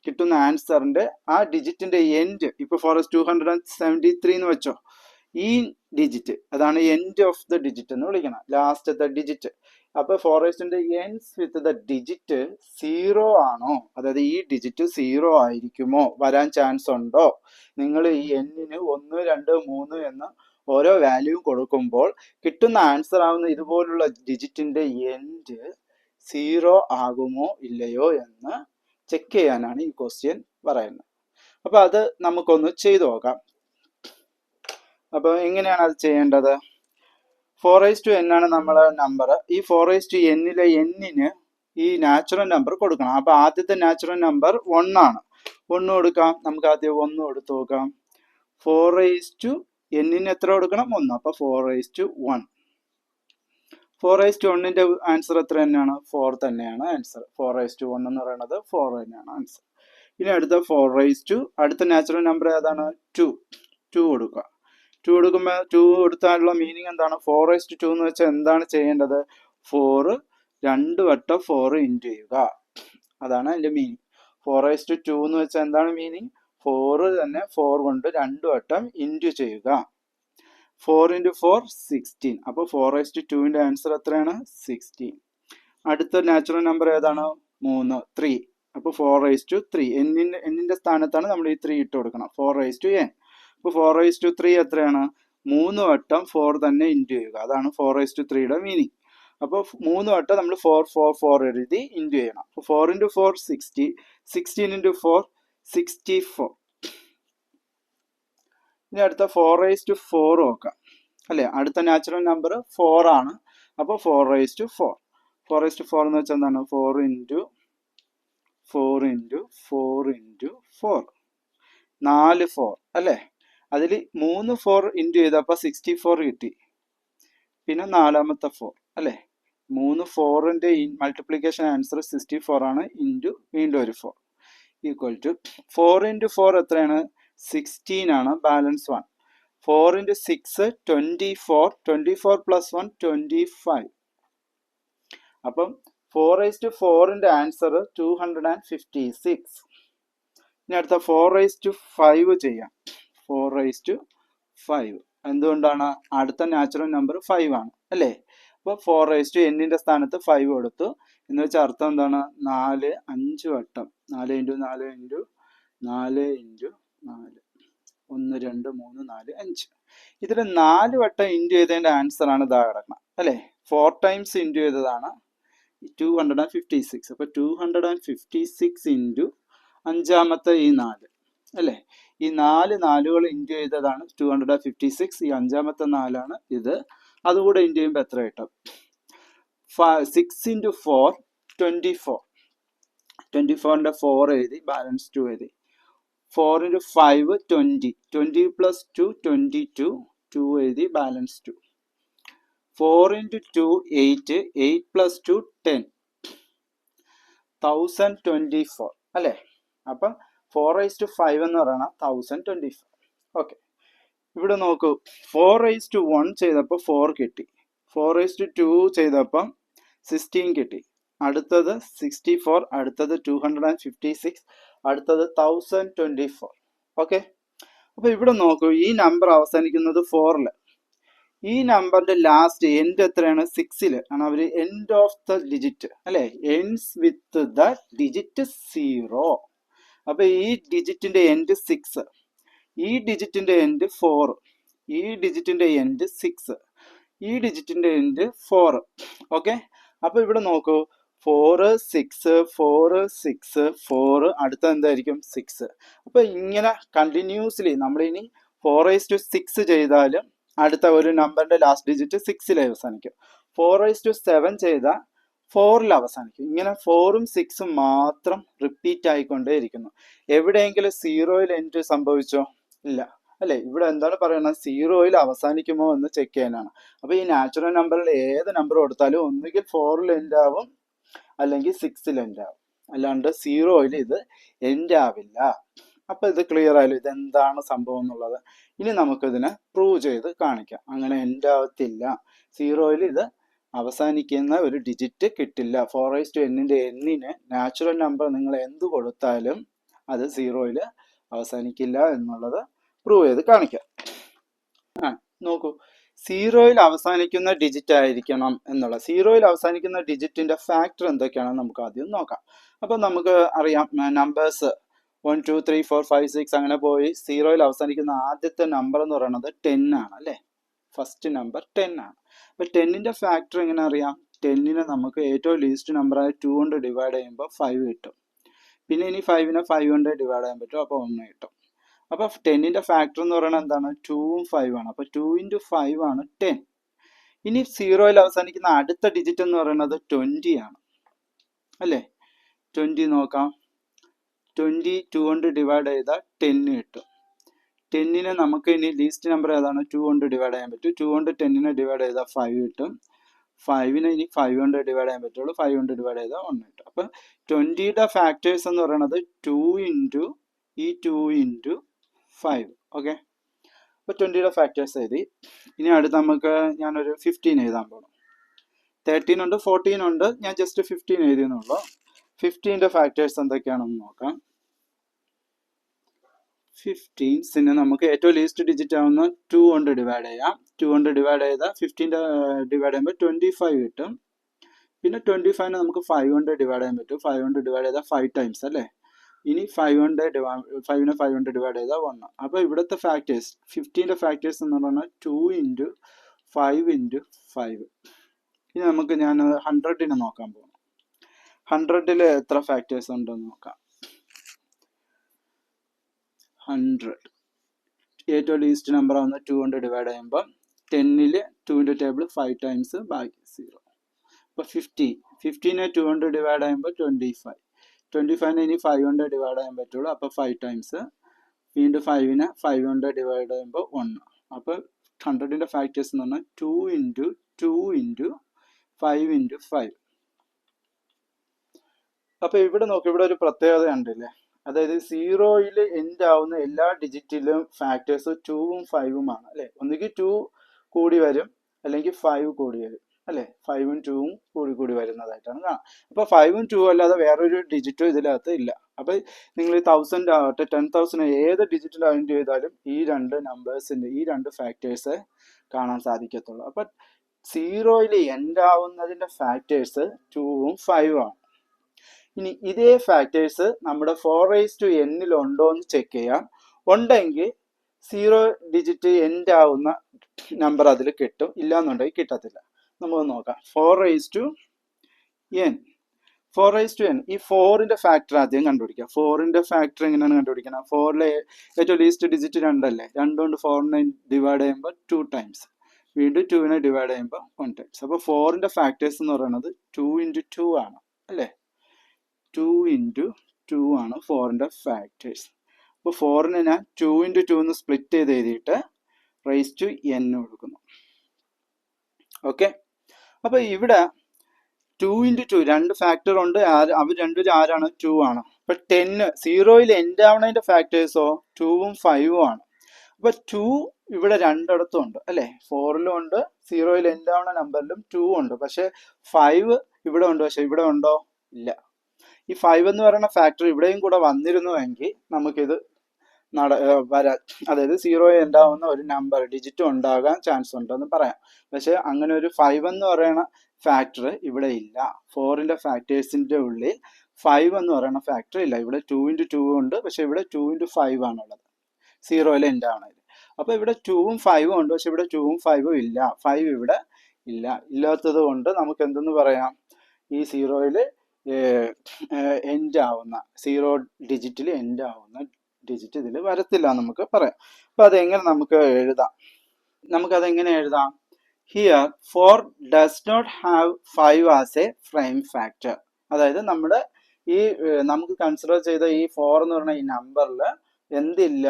കിട്ടുന്ന ആൻസറിന്റെ ആ ഡിജിറ്റിന്റെ എൻഡ്, ഇപ്പൊ 4:273 എന്ന് വെച്ചോ, ഈ ഡിജിറ്റ് അതാണ് എൻഡ് ഓഫ് ദ ഡിജിറ്റ് എന്ന് വിളിക്കണം, ലാസ്റ്റത്തെ ഡിജിറ്റ്. അപ്പൊ 4ന്റെ എൻഡ്സ് വിത്ത് ദ ഡിജിറ്റ് 0 ആണോ, അതായത് ഈ ഡിജിറ്റ് 0 ആയിരിക്കുമോ, വരാൻ ചാൻസ് ഉണ്ടോ? നിങ്ങൾ ഈ n-ന് 1, 2, 3 എന്ന് ഓരോ വാല്യൂ കൊടുക്കുമ്പോൾ കിട്ടുന്ന ആൻസർ ആവുന്ന ഇതുപോലുള്ള ഡിജിറ്റിന്റെ എൻഡ് 0 ആകുമോ ഇല്ലയോ എന്ന് ചെക്ക് ചെയ്യാനാണ് ഈ ക്വസ്റ്റ്യൻ പറയുന്നത്. അപ്പൊ അത് നമുക്കൊന്ന് ചെയ്തു നോക്കാം. അപ്പൊ എങ്ങനെയാണ് അത് ചെയ്യേണ്ടത്? 4:n ആണ് നമ്മളെ നമ്പർ. ഈ 4:n-ലെ n-ന് ഈ നാച്ചുറൽ നമ്പർ കൊടുക്കണം. അപ്പൊ ആദ്യത്തെ നാച്ചുറൽ നമ്പർ 1 ആണ്. 1 കൊടുക്കാം. നമുക്ക് ആദ്യം 1 കൊടുത്തു നോക്കാം. 4:n-ന് എത്ര കൊടുക്കണം? 1. അപ്പൊ 4:1. 4:1ന്റെ ആൻസർ എത്ര തന്നെയാണ്? 4 തന്നെയാണ് ആൻസർ. 4:1 എന്ന് പറയുന്നത് 4 തന്നെയാണ് ആൻസർ. ഇനി അടുത്ത നാച്ചുറൽ നമ്പർ ഏതാണ്? 2. 2 കൊടുക്കുക. 2 കൊടുക്കുമ്പോൾ 2 കൊടുത്താലുള്ള മീനിങ് എന്താണ്? 4:2 എന്ന് വെച്ചാൽ എന്താണ് ചെയ്യേണ്ടത്? 4 2 വട്ടം 4 ഇൻറ്റു ചെയ്യുക, അതാണ് അതിന്റെ മീനിങ്. 4:2 എന്ന് വെച്ചാൽ എന്താണ് മീനിങ്? 4 തന്നെ 4 കൊണ്ട് 2 വട്ടം ഇൻറ്റു ചെയ്യുക. 4 × 4 16. അപ്പോൾ 4:2ന്റെ ആൻസർ എത്രയാണ്? 16. അടുത്ത നാച്ചുറൽ നമ്പർ ഏതാണ്? 3, 3. അപ്പോൾ 4:3. എന്നിന്റെ സ്ഥാനത്താണ് നമ്മൾ ഈ 3 ഇട്ട് കൊടുക്കണം. 4:n. അപ്പോൾ 4:3 എത്രയാണ്? 3 വട്ടം 4 തന്നെ ഇൻറ്റു ചെയ്യുക, അതാണ് 4:3യുടെ മീനിങ്. അപ്പോൾ 3 വട്ടം നമ്മൾ 4, 4, 4 എഴുതി ഇൻറ്റു ചെയ്യണം. അപ്പോൾ 4 × 4 60. 16 × 4 64. ഇനി അടുത്ത 4:4 നോക്കാം അല്ലെ. അടുത്ത നാച്ചുറൽ നമ്പർ 4 ആണ്. അപ്പോൾ 4:4. 4:4 എന്ന് വെച്ചാൽ എന്താണ്? 4 × 4 × 4 × 4. 4 4 അല്ലേ. അതിൽ 3 4 ഇൻറ്റു ചെയ്തപ്പോൾ 64 കിട്ടി. പിന്നെ നാലാമത്തെ 4 അല്ലേ. 3 4ന്റെ മൾട്ടിപ്ലിക്കേഷൻ ആൻസർ 64 ആണ്. ഇൻറ്റു വീണ്ടും ഒരു 4 ഈക്വൽ ടു 4 × 4 എത്രയാണ്? 16 ആണ്. ബാലൻസ് 1. 4 × 6 24. 24 + 1 25. അപ്പം 4:4ന്റെ ആൻസർ 256. ഇനി അടുത്ത 4:5 ചെയ്യാം. 4:5 എന്തുകൊണ്ടാണ്? അടുത്ത നാച്ചുറൽ നമ്പർ 5 ആണ് അല്ലേ. അപ്പോൾ 4:n-ന്റെ സ്ഥാനത്ത് 5 കൊടുത്തു എന്ന് വെച്ചാൽ അർത്ഥം എന്താണ്? 4 5 വട്ടം 4 × 4 × 4 × 4 1 2 3 4 5. ഇതിൽ 4 വട്ടം ഇൻറ്റു ചെയ്തതിന്റെ ആൻസർ ആണ് ഇതാ കിടക്കണം അല്ലേ. 4 ടൈംസ് ഇൻറ്റു ചെയ്തതാണ് 256. അപ്പൊ 256 ഇൻറ്റു അഞ്ചാമത്തെ ഈ 4 അല്ലേ. ഈ 4 4കൾ ഇൻറ്റു ചെയ്തതാണ് 256. ഈ അഞ്ചാമത്തെ 4 ആണ് ഇത്. അതുകൂടെ ഇൻറ്റു ചെയ്യുമ്പോൾ എത്ര കിട്ടും? 6 × 4 24. 24ന്റെ 4 എഴുതി, ബാലൻസ് 2 എഴുതി. 4 × 5 20. 20 + 2 22. 2 എഴുതി, ബാലൻസ് 2. 4 × 2 8. 8 + 2 10. 1024 അല്ലേ. അപ്പം 4:5 എന്ന് പറയുന്നത് 1024. ഓക്കെ, ഇവിടെ നോക്കൂ. 4:1 ചെയ്തപ്പോൾ 4 കിട്ടി. 4:2 ചെയ്തപ്പം 16 കിട്ടി. അടുത്തത് 64, അടുത്തത് 256, അടുത്തത് 1024. ഓക്കെ, അപ്പൊ ഇവിടെ നോക്കൂ. ഈ നമ്പർ അവസാനിക്കുന്നത് 4-ല്. ഈ നമ്പറിന്റെ ലാസ്റ്റ് എൻഡ് എത്രയാണ്? 6 ആണ്. അവർ എൻഡ് ഓഫ് ദ ഡിജിറ്റ് അല്ലെ, എൻഡ്സ് വിത്ത് ദ ഡിജിറ്റ് 0. അപ്പൊ ഈ ഡിജിറ്റിന്റെ എൻഡ് 6, ഈ ഡിജിറ്റിന്റെ എൻഡ് 4, ഈ ഡിജിറ്റിന്റെ എൻഡ് 6, ഈ ഡിജിറ്റിന്റെ എൻഡ് 4. ഓക്കെ, അപ്പൊ ഇവിടെ നോക്കൂ, 4 6 4 6 4, അടുത്ത എന്തായിരിക്കും? 6. അപ്പൊ ഇങ്ങനെ കണ്ടിന്യൂസ്ലി നമ്മൾ ഇനി 4:6 ചെയ്താലും അടുത്ത ഒരു നമ്പറിന്റെ ലാസ്റ്റ് ഡിജിറ്റ് 6 അവസാനിക്കും. 4:7 ചെയ്താൽ 4 അവസാനിക്കും. ഇങ്ങനെ 4ഉം 6ഉം മാത്രം റിപ്പീറ്റ് ആയിക്കൊണ്ടേ ഇരിക്കുന്നു. എവിടെയെങ്കിലും 0 എൻഡ് സംഭവിച്ചോ? ഇല്ല അല്ലെ. ഇവിടെ എന്താണ് പറയുന്നത്? 0 അവസാനിക്കുമോ എന്ന് ചെക്ക് ചെയ്യാനാണ്. അപ്പൊ ഈ നാച്ചുറൽ നമ്പറിൽ ഏത് നമ്പർ കൊടുത്താലും ഒന്നുകിൽ 4 എൻഡ് ആവും, അല്ലെങ്കിൽ 6 എൻഡ് ആവും, അല്ലാണ്ട് 0 ഇത് എൻഡ് ആവില്ല. അപ്പൊ ഇത് ക്ലിയർ ആയാലും ഇതെന്താണ് സംഭവം എന്നുള്ളത്. ഇനി നമുക്കിതിനെ പ്രൂവ് ചെയ്ത് കാണിക്കാം. അങ്ങനെ എൻഡ് ആവത്തില്ല, 0 ഇത് അവസാനിക്കുന്ന ഒരു ഡിജിറ്റ് കിട്ടില്ല. 4:n എന്നിന് നാച്ചുറൽ നമ്പർ നിങ്ങൾ എന്ത് കൊടുത്താലും അത് 0 അവസാനിക്കില്ല എന്നുള്ളത് പ്രൂവ് ചെയ്ത് കാണിക്കാം. നോക്കൂ, 0 അവസാനിക്കുന്ന ഡിജിറ്റ് ആയിരിക്കണം എന്നുള്ള. 0 അവസാനിക്കുന്ന ഡിജിറ്റിന്റെ ഫാക്ടർ എന്തൊക്കെയാണെന്ന് നമുക്ക് ആദ്യം നോക്കാം. അപ്പൊ നമുക്ക് അറിയാം, നമ്പേഴ്സ് 1 2 3 4 5 6 അങ്ങനെ പോയി 0 അവസാനിക്കുന്ന ആദ്യത്തെ നമ്പർ എന്ന് പറയുന്നത് 10 ആണ് അല്ലെ. ഫസ്റ്റ് നമ്പർ 10 ആണ്. അപ്പൊ 10ന്റെ ഫാക്ടർ എങ്ങനെ അറിയാം? 10നെ നമുക്ക് ഏറ്റവും ലീസ്റ്റ് നമ്പറായ 2 കൊണ്ട് ഡിവൈഡ് ചെയ്യുമ്പോൾ 5 കിട്ടും. പിന്നെ ഇനി 5നെ 5 കൊണ്ട് ഡിവൈഡ് ചെയ്യാൻ പറ്റും, അപ്പോൾ 1 കിട്ടും. അപ്പൊ 10ന്റെ ഫാക്ടർ എന്ന് പറയുന്നത് എന്താണ്? 2ഉം 5 ആണ്. അപ്പൊ 2 × 5 ആണ് 10. ഇനി 0 അവസാനിക്കുന്ന അടുത്ത ഡിജിറ്റ് എന്ന് പറയുന്നത് 20 ആണ് അല്ലേ. 20 നോക്കാം. 20 2 കൊണ്ട് ഡിവൈഡ് ചെയ്താൽ 10 കിട്ടും. 10നെ നമുക്ക് ഇനി ലീസ്റ്റ് നമ്പർ ഏതാണ്? 2 കൊണ്ട് ഡിവൈഡ് ചെയ്യാൻ പറ്റും. 2 കൊണ്ട് 10നെ ഡിവൈഡ് ചെയ്താൽ 5 കിട്ടും. 5നെ ഇനി 5 കൊണ്ട് ഡിവൈഡ് ചെയ്യാൻ പറ്റുള്ളൂ. 5 കൊണ്ട് ഡിവൈഡ് ചെയ്താൽ 1 കിട്ടും. അപ്പൊ 20യുടെ ഫാക്ടേഴ്സ് എന്ന് പറയുന്നത് 2 × ഈ 2 × 5. ഓക്കെ, അപ്പൊ 20യുടെ ഫാക്ടേഴ്സ് എഴുതി. ഇനി അടുത്ത് നമുക്ക് ഞാനൊരു 15 എഴുതാൻ പോകണം. 13 ഉണ്ട്, 14 ഉണ്ട്, ഞാൻ ജസ്റ്റ് 15 എഴുതിയെന്നുള്ളൂ. 15ന്റെ ഫാക്ടേഴ്സ് എന്തൊക്കെയാണെന്ന് നോക്കാം. 15നെ നമുക്ക് ഏറ്റവും ലീസ്റ്റ് ഡിജിറ്റ് ആവുന്ന 2 കൊണ്ട് ഡിവൈഡ് ചെയ്യാം. 2 കൊണ്ട് ഡിവൈഡ് ചെയ്താൽ 15 ഡിവൈഡ് ചെയ്യുമ്പോൾ 25 കിട്ടും. പിന്നെ 25നെ നമുക്ക് 5 കൊണ്ട് ഡിവൈഡ് ചെയ്യാൻ പറ്റും. 5 കൊണ്ട് ഡിവൈഡ് ചെയ്താൽ 5 ടൈംസ് അല്ലേ. ഇനി 5നെ 5 കൊണ്ട് ഡിവൈഡ് ചെയ്താൽ 1. അപ്പോൾ ഇവിടുത്തെ ഫാക്ടേഴ്സ് 15ന്റെ ഫാക്ടേഴ്സ് എന്ന് പറഞ്ഞാൽ 2 × 5 × 5. ഇനി നമുക്ക് ഞാൻ 100നെ നോക്കാൻ പോകും. 100ൽ എത്ര ഫാക്ടേഴ്സ് ഉണ്ടെന്ന് നോക്കാം. 100 ഏറ്റവും ലീസ്റ്റ് നമ്പർ ആവുന്ന 2 കൊണ്ട് ഡിവൈഡ് ചെയ്യുമ്പോൾ 10ൽ 2ന്റെ ടേബിൾ 5 ടൈംസ്, ബാക്കി 0. അപ്പോൾ 15നെ 2 കൊണ്ട് ഡിവൈഡ് ചെയ്യുമ്പോൾ 25നെ ഇനി 5 കൊണ്ട് ഡിവൈഡ് ചെയ്യാൻ പറ്റുള്ളൂ. അപ്പോൾ 5 ടൈംസ്. വീണ്ടും 5നെ 5 കൊണ്ട് ഡിവൈഡ് ചെയ്യുമ്പോൾ 1. അപ്പോൾ 100ന്റെ ഫാക്ടേഴ്സ് എന്ന് പറഞ്ഞാൽ 2 × 2 × 5 × 5. അപ്പോൾ ഇവിടെ നോക്കി, ഇവിടെ ഒരു പ്രത്യേകത ഉണ്ടല്ലേ. അതായത് 0 എൻഡ് ആവുന്ന എല്ലാ ഡിജിറ്റിലും ഫാക്ടേഴ്സ് 2ഉം 5ഉം ആണ് അല്ലെ. ഒന്നുകിൽ 2 കൂടി വരും, അല്ലെങ്കിൽ 5 കൂടി വരും അല്ലെ. 5ഉം 2ഉം കൂടി വരുന്നതായിട്ടാണ് കാണാം. അപ്പൊ 5ഉം 2ഉം അല്ലാതെ വേറൊരു ഡിജിറ്റും ഇതിനകത്ത് ഇല്ല. അപ്പൊ നിങ്ങൾ 1000 ആവട്ടെ 10,000 ഏത് ഡിജിറ്റിൽ അറേഞ്ച് ചെയ്താലും ഈ രണ്ട് നമ്പേഴ്സിന്റെ ഈ രണ്ട് ഫാക്ടേഴ്സ് കാണാൻ സാധിക്കത്തുള്ളൂ. അപ്പൊ 0 എൻഡ് ആവുന്നതിന്റെ ഫാക്ടേഴ്സ് 2ഉം 5ഉം ആണ്. ഇനി ഇതേ ഫാക്ടേഴ്സ് നമ്മുടെ 4:n ഉണ്ടോ എന്ന് ചെക്ക് ചെയ്യാം. ഉണ്ടെങ്കിൽ 0 ഡിജിറ്റ് എൻഡ് ആവുന്ന നമ്പർ അതിൽ കിട്ടും, ഇല്ലാന്നുണ്ടെങ്കിൽ കിട്ടത്തില്ല. നമുക്ക് നോക്കാം. 4:n. 4:n ഈ 4ന്റെ ഫാക്ടർ ആദ്യം കണ്ടുപിടിക്കാം. 4ന്റെ ഫാക്ടർ എങ്ങനെയാണ് കണ്ടുപിടിക്കണം? 4ലെ ഏറ്റവും ലീസ്റ്റ് ഡിജിറ്റ് 2 അല്ലേ. 2 കൊണ്ട് 4നെ ഡിവൈഡ് ചെയ്യുമ്പോൾ 2 ടൈംസ്, വീണ്ടും 2നെ ഡിവൈഡ് ചെയ്യുമ്പോൾ 1 ടൈംസ്. അപ്പോൾ 4ന്റെ ഫാക്ടേഴ്സ് എന്ന് പറയുന്നത് 2 × 2 ആണ് അല്ലേ. 2 × 2 ആണ് 4ന്റെ ഫാക്ടേഴ്സ്. അപ്പോൾ 4നെ ഞാൻ 2 × 2 എന്ന് സ്പ്ലിറ്റ് ചെയ്ത് എഴുതിയിട്ട് raised_n കൊടുക്കുന്നു. ഓക്കെ, അപ്പൊ ഇവിടെ 2 × 2 രണ്ട് ഫാക്ടർ ഉണ്ട്. അവർ രണ്ടുപേരും ആരാണ്? 2 ആണ്. അപ്പൊ 0 എൻഡ് ആവണതിന്റെ ഫാക്ടേഴ്സോ 2ഉം 5ഉം ആണ്. അപ്പൊ 2 ഇവിടെ രണ്ടിടത്തും ഉണ്ട് അല്ലെ. 4ലും ഉണ്ട്, 0 എൻഡ് ആവണ നമ്പറിലും 2 ഉണ്ട്. പക്ഷെ 5 ഇവിടെ ഉണ്ട്, പക്ഷെ ഇവിടെ ഉണ്ടോ? ഇല്ല. ഈ 5 എന്ന് പറയുന്ന ഫാക്ടർ ഇവിടെയും കൂടെ വന്നിരുന്നുവെങ്കിൽ നമുക്കിത് വരാൻ, അതായത് 0 എൻഡ് ആവുന്ന ഒരു നമ്പർ ഡിജിറ്റ് ഉണ്ടാകാൻ ചാൻസ് ഉണ്ടെന്ന് പറയാം. പക്ഷെ അങ്ങനെ ഒരു 5 എന്ന് പറയുന്ന ഫാക്ടർ ഇവിടെ ഇല്ല. 4ന്റെ ഫാക്ടേഴ്സിന്റെ ഉള്ളിൽ 5 എന്ന് പറയുന്ന ഫാക്ടർ ഇല്ല. ഇവിടെ 2 × 2 ഉണ്ട്, പക്ഷെ ഇവിടെ 2 × 5 ആണുള്ളത്. 0 എൻഡ് ആണ്. അപ്പൊ ഇവിടെ 2ഉം 5ഉം ഉണ്ട്, പക്ഷെ ഇവിടെ 2ഉം 5ഉം ഇല്ല. 5 ഇവിടെ ഇല്ല. ഇല്ലാത്തത് കൊണ്ട് നമുക്ക് എന്തെന്ന് പറയാം, ഈ 0യിൽ എൻഡ് ആവുന്ന 0 ഡിജിറ്റിൽ എൻഡ് ആവുന്ന ഡിജിറ്റ് ഇതിൽ വരത്തില്ല നമുക്ക് പറയാം. അപ്പൊ അതെങ്ങനെ നമുക്ക് എഴുതാം? നമുക്കതെങ്ങനെ എഴുതാം? Here 4 does not have 5 as a prime factor. അതായത് നമ്മുടെ ഈ നമുക്ക് കൺസിഡർ ചെയ്ത ഈ 4 എന്ന് പറഞ്ഞ ഈ നമ്പറിൽ എന്തില്ല?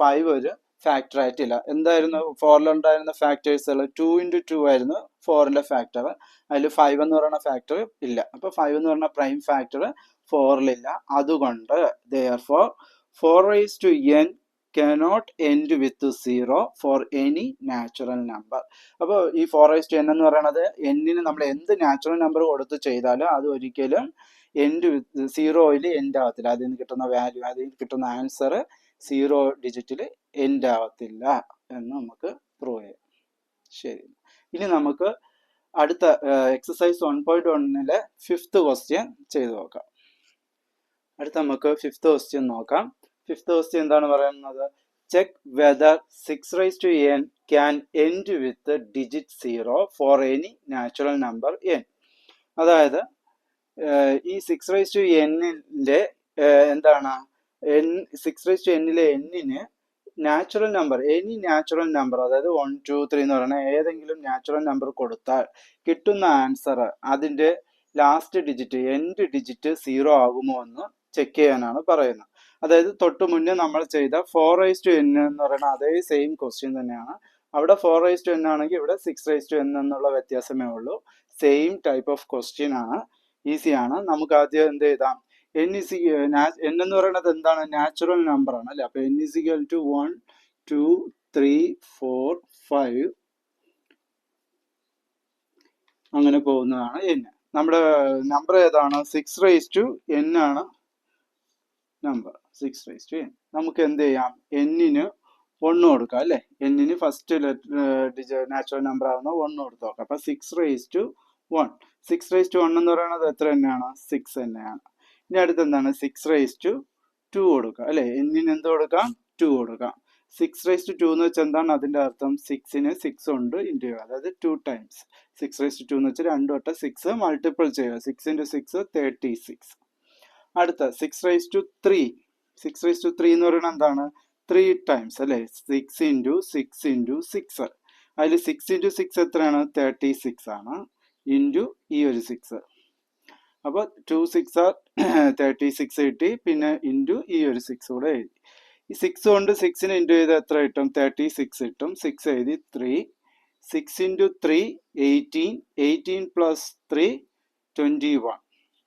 5 ഒരു ഫാക്ടർ ആയിട്ടില്ല. എന്തായിരുന്നു 4ൽ ഉണ്ടായിരുന്ന ഫാക്ടേഴ്സ്? 2 × 2 ആയിരുന്നു 4ന്റെ ഫാക്ടർ. അതിൽ 5 എന്ന് പറയുന്ന ഫാക്ടർ ഇല്ല. അപ്പൊ 5 എന്ന് പറഞ്ഞ പ്രൈം ഫാക്ടർ 4ലില്ല. അതുകൊണ്ട് therefore 4n cannot end with 0 for any natural number. അപ്പോൾ ഈ 4n എന്ന് പറയുന്നത് എന്നിന് നമ്മൾ എന്ത് നാച്ചുറൽ നമ്പർ കൊടുത്ത് ചെയ്താലും അത് ഒരിക്കലും എൻഡ് വിത്ത് 0യിൽ എൻഡ് ആവത്തില്ല. അതിൽ നിന്ന് കിട്ടുന്ന വാല്യൂ, അതിൽ നിന്ന് കിട്ടുന്ന ആൻസർ 0 ഡിജിറ്റിൽ എൻഡ് ആവത്തില്ല എന്ന് നമുക്ക് പ്രൂവ് ചെയ്യാം. ശരി, ഇനി നമുക്ക് അടുത്ത എക്സസൈസ് 1.1-ലെ 5th ക്വസ്റ്റ്യൻ ചെയ്തു നോക്കാം. അടുത്ത നമുക്ക് 5th ക്വസ്റ്റ്യൻ നോക്കാം. 5th ക്വസ്റ്റ്യൻ എന്താണ് പറയുന്നത്? Check whether 6n can end with digit 0 for any natural number n. അതായത് ഈ 6n-ന്റെ എന്താണ്, 6n-ലെ n-ന് natural number, any natural number, അതായത് 1, 2, 3 എന്ന് പറയുന്ന ഏതെങ്കിലും നാച്ചുറൽ നമ്പർ കൊടുത്താൽ കിട്ടുന്ന ആൻസർ അതിന്റെ ലാസ്റ്റ് ഡിജിറ്റ്, എൻഡ് ഡിജിറ്റ് 0 ആകുമോ എന്ന് ചെക്ക് ചെയ്യാനാണ് പറയുന്നത്. അതായത് തൊട്ട് മുന്നേ നമ്മൾ ചെയ്ത 4n എന്ന് പറയുന്ന അതേ സെയിം ക്വസ്റ്റ്യൻ തന്നെയാണ്. അവിടെ 4n ആണെങ്കിൽ ഇവിടെ 6n എന്നുള്ള വ്യത്യാസമേ ഉള്ളൂ. സെയിം ടൈപ്പ് ഓഫ് ക്വസ്റ്റ്യൻ ആണ്, ഈസിയാണ്. നമുക്ക് ആദ്യം എന്ത് ചെയ്താം? n എന്ന് പറയുന്നത് എന്താണ്? നാച്ചുറൽ നമ്പർ ആണ് അല്ലെ. അപ്പൊ n = 1, 2, 3, 4, 5 അങ്ങനെ പോകുന്നതാണ് n. നമ്മുടെ നമ്പർ ഏതാണ്? 6n ആണ് നമ്പർ. 6n. നമുക്ക് എന്ത് ചെയ്യാം? n-ന് 1 കൊടുക്കാം അല്ലെ. n-ന് ഫസ്റ്റ് നാച്ചുറൽ നമ്പർ ആവുന്ന 1 കൊടുത്ത് നോക്കാം. അപ്പൊ 6 എന്ന് പറയുന്നത് എത്ര തന്നെയാണ്? 6 തന്നെയാണ്. ഇനി അടുത്ത് എന്താണ്? 6 കൊടുക്കാം അല്ലെ. n-ന് എന്ത് കൊടുക്കാം? 2 കൊടുക്കാം. 6 എന്ന് വെച്ചാൽ എന്താണ് അതിന്റെ അർത്ഥം? 6-ന് 6 ഉണ്ട് ഇൻറ്റു ചെയ്യുക, അതായത് 2 ടൈംസ്. 6 എന്ന് വെച്ചാൽ 2 വട്ടം 6 മൾട്ടിപ്പിൾ ചെയ്യുക. 6 × 6 36. അടുത്ത 6 എന്ന് പറയുന്നത് എന്താണ്? 3 ടൈംസ് അല്ലെ. 6 × 6 × 6. അതിൽ 6 × 6 എത്രയാണ്? 36 ആണ്, ഇൻറ്റു ഈ ഒരു 6. അപ്പൊ 2 6 36 കിട്ടി, പിന്നെ ഇൻറ്റു ഈ ഒരു 6 കൂടെ എഴുതി. ഈ 6 കൊണ്ട് 6-ന് ഇൻറ്റു ചെയ്ത് എത്ര കിട്ടും? 36 കിട്ടും. 6 എഴുതി. 3 6 × 3 18. 18 + 3 21.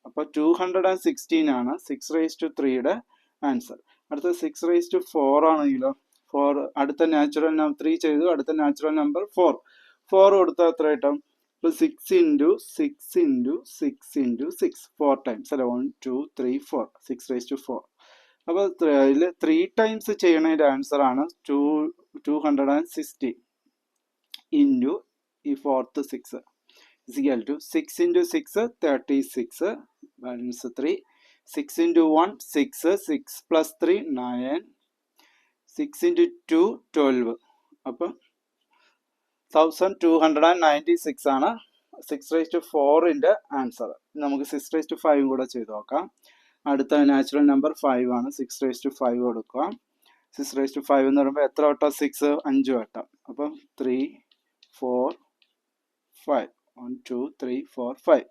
അപ്പൊ 216 ആണ് 6/3-യുടെ ആൻസർ. അടുത്ത 6/4 ആണെങ്കിലോ? 4 അടുത്ത നാച്ചുറൽ നമ്പർ 3 ചെയ്തു, അടുത്ത നാച്ചുറൽ നമ്പർ 4 കൊടുത്താൽ എത്ര കിട്ടും? 6 × 6 × 6 × 6 4 ടൈംസ് അല്ലെ. 1, 2, 3, 4 6/4. അപ്പൊ ഇതിൽ 3 ടൈംസ് ചെയ്യണതിന്റെ ആൻസർ ആണ് 260 ഇൻറ്റു ഈ 4th 6 = 6 × 6 36, ബാലൻസ് 3. 6 × 1 6, 6 + 3 9, 6 × 2 12. അപ്പം 1296 ആണ് 6/4-ന്റെ ആൻസർ. നമുക്ക് 6/5 കൂടെ ചെയ്ത് നോക്കാം. അടുത്ത നാച്ചുറൽ നമ്പർ 5 ആണ്. 6/5 കൊടുക്കുക. 6/5 എന്ന് പറയുമ്പോൾ എത്ര വട്ടം 6? 5 വട്ടം. അപ്പം 3, 4, 5. 1, 2, 3, 4, 5.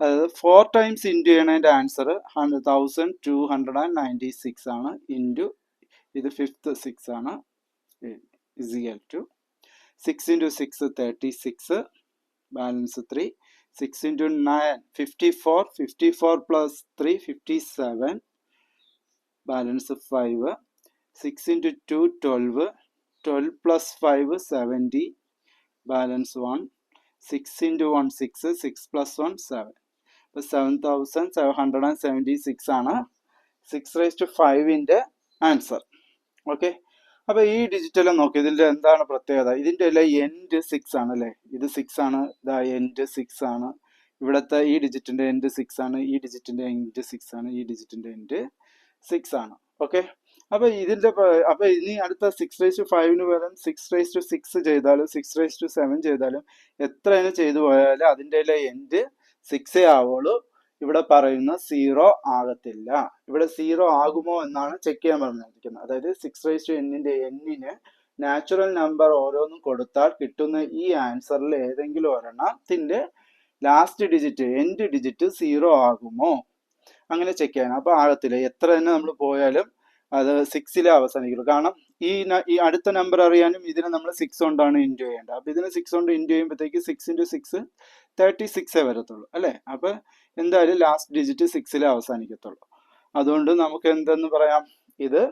അതായത് 4 ടൈംസ് ഇൻറ്റു ചെയ്യണതിന്റെ ആൻസർ 1296 ആണ്. ഇൻറ്റു ഇത് 5th 6 ആണ്, = 6 × 6 36, ബാലൻസ് 3. 6 × 9 54, 54 + 3 57, ബാലൻസ് 5. 6 × 2 12, 12 + 5 70, ബാലൻസ് 1. 6 × 1 6, 6 + 1 7. 7776 ആണ് 6/5-ന്റെ ആൻസർ. ഓക്കെ. അപ്പോൾ ഈ ഡിജിറ്റെല്ലാം നോക്കി, ഇതിൻ്റെ എന്താണ് പ്രത്യേകത? ഇതിൻ്റെ എല്ലാം എൻഡ് 6 ആണ് അല്ലേ? ഇത് 6 ആണ്, ഇതാ എൻഡ് 6 ആണ്. ഇവിടുത്തെ ഈ ഡിജിറ്റിൻ്റെ എൻഡ് 6 ആണ്, ഈ ഡിജിറ്റിൻ്റെ എൻഡ് 6 ആണ്, ഈ ഡിജിറ്റിൻ്റെ എൻഡ് 6 ആണ്. ഓക്കെ. അപ്പോൾ ഇതിൻ്റെ അപ്പോൾ ഇനി അടുത്ത 6⁵ പകരം 6⁶ ചെയ്താലും 6�7 ചെയ്താലും എത്ര ചെയ്തു പോയാലും അതിൻ്റെ എൻഡ് 6 ആവുള്ളൂ. ഇവിടെ പറയുന്ന 0 ആകത്തില്ല. ഇവിടെ 0 ആകുമോ എന്നാണ് ചെക്ക് ചെയ്യാൻ പറഞ്ഞിരിക്കുന്നത്. അതായത് 6⁻n എന്നിന് നാച്ചുറൽ നമ്പർ ഓരോന്നും കൊടുത്താൽ കിട്ടുന്ന ഈ ആൻസറിൽ ഏതെങ്കിലും ഒരെണ്ണത്തിന്റെ ലാസ്റ്റ് ഡിജിറ്റ് എൻഡ് ഡിജിറ്റ് 0 ആകുമോ, അങ്ങനെ ചെക്ക് ചെയ്യണം. അപ്പോൾ ആകത്തില്ല. എത്ര തന്നെ നമ്മൾ പോയാലും അത് 6 അവസാനിക്കുള്ളൂ. കാരണം ഈ അടുത്ത നമ്പർ അറിയാനും ഇതിനെ നമ്മൾ 6 കൊണ്ടാണ് ഇൻറ്റു ചെയ്യേണ്ടത്. അപ്പോൾ ഇതിനെ 6 കൊണ്ട് ഇൻറ്റു ചെയ്യുമ്പോഴത്തേക്ക് 6 × 6 36 വരത്തുള്ളൂ അല്ലേ? അപ്പോൾ എന്തായാലും ലാസ്റ്റ് ഡിജിറ്റ് 6 അവസാനിക്കത്തുള്ളൂ. അതുകൊണ്ട് നമുക്ക് എന്തെന്ന് പറയാം, ഇത്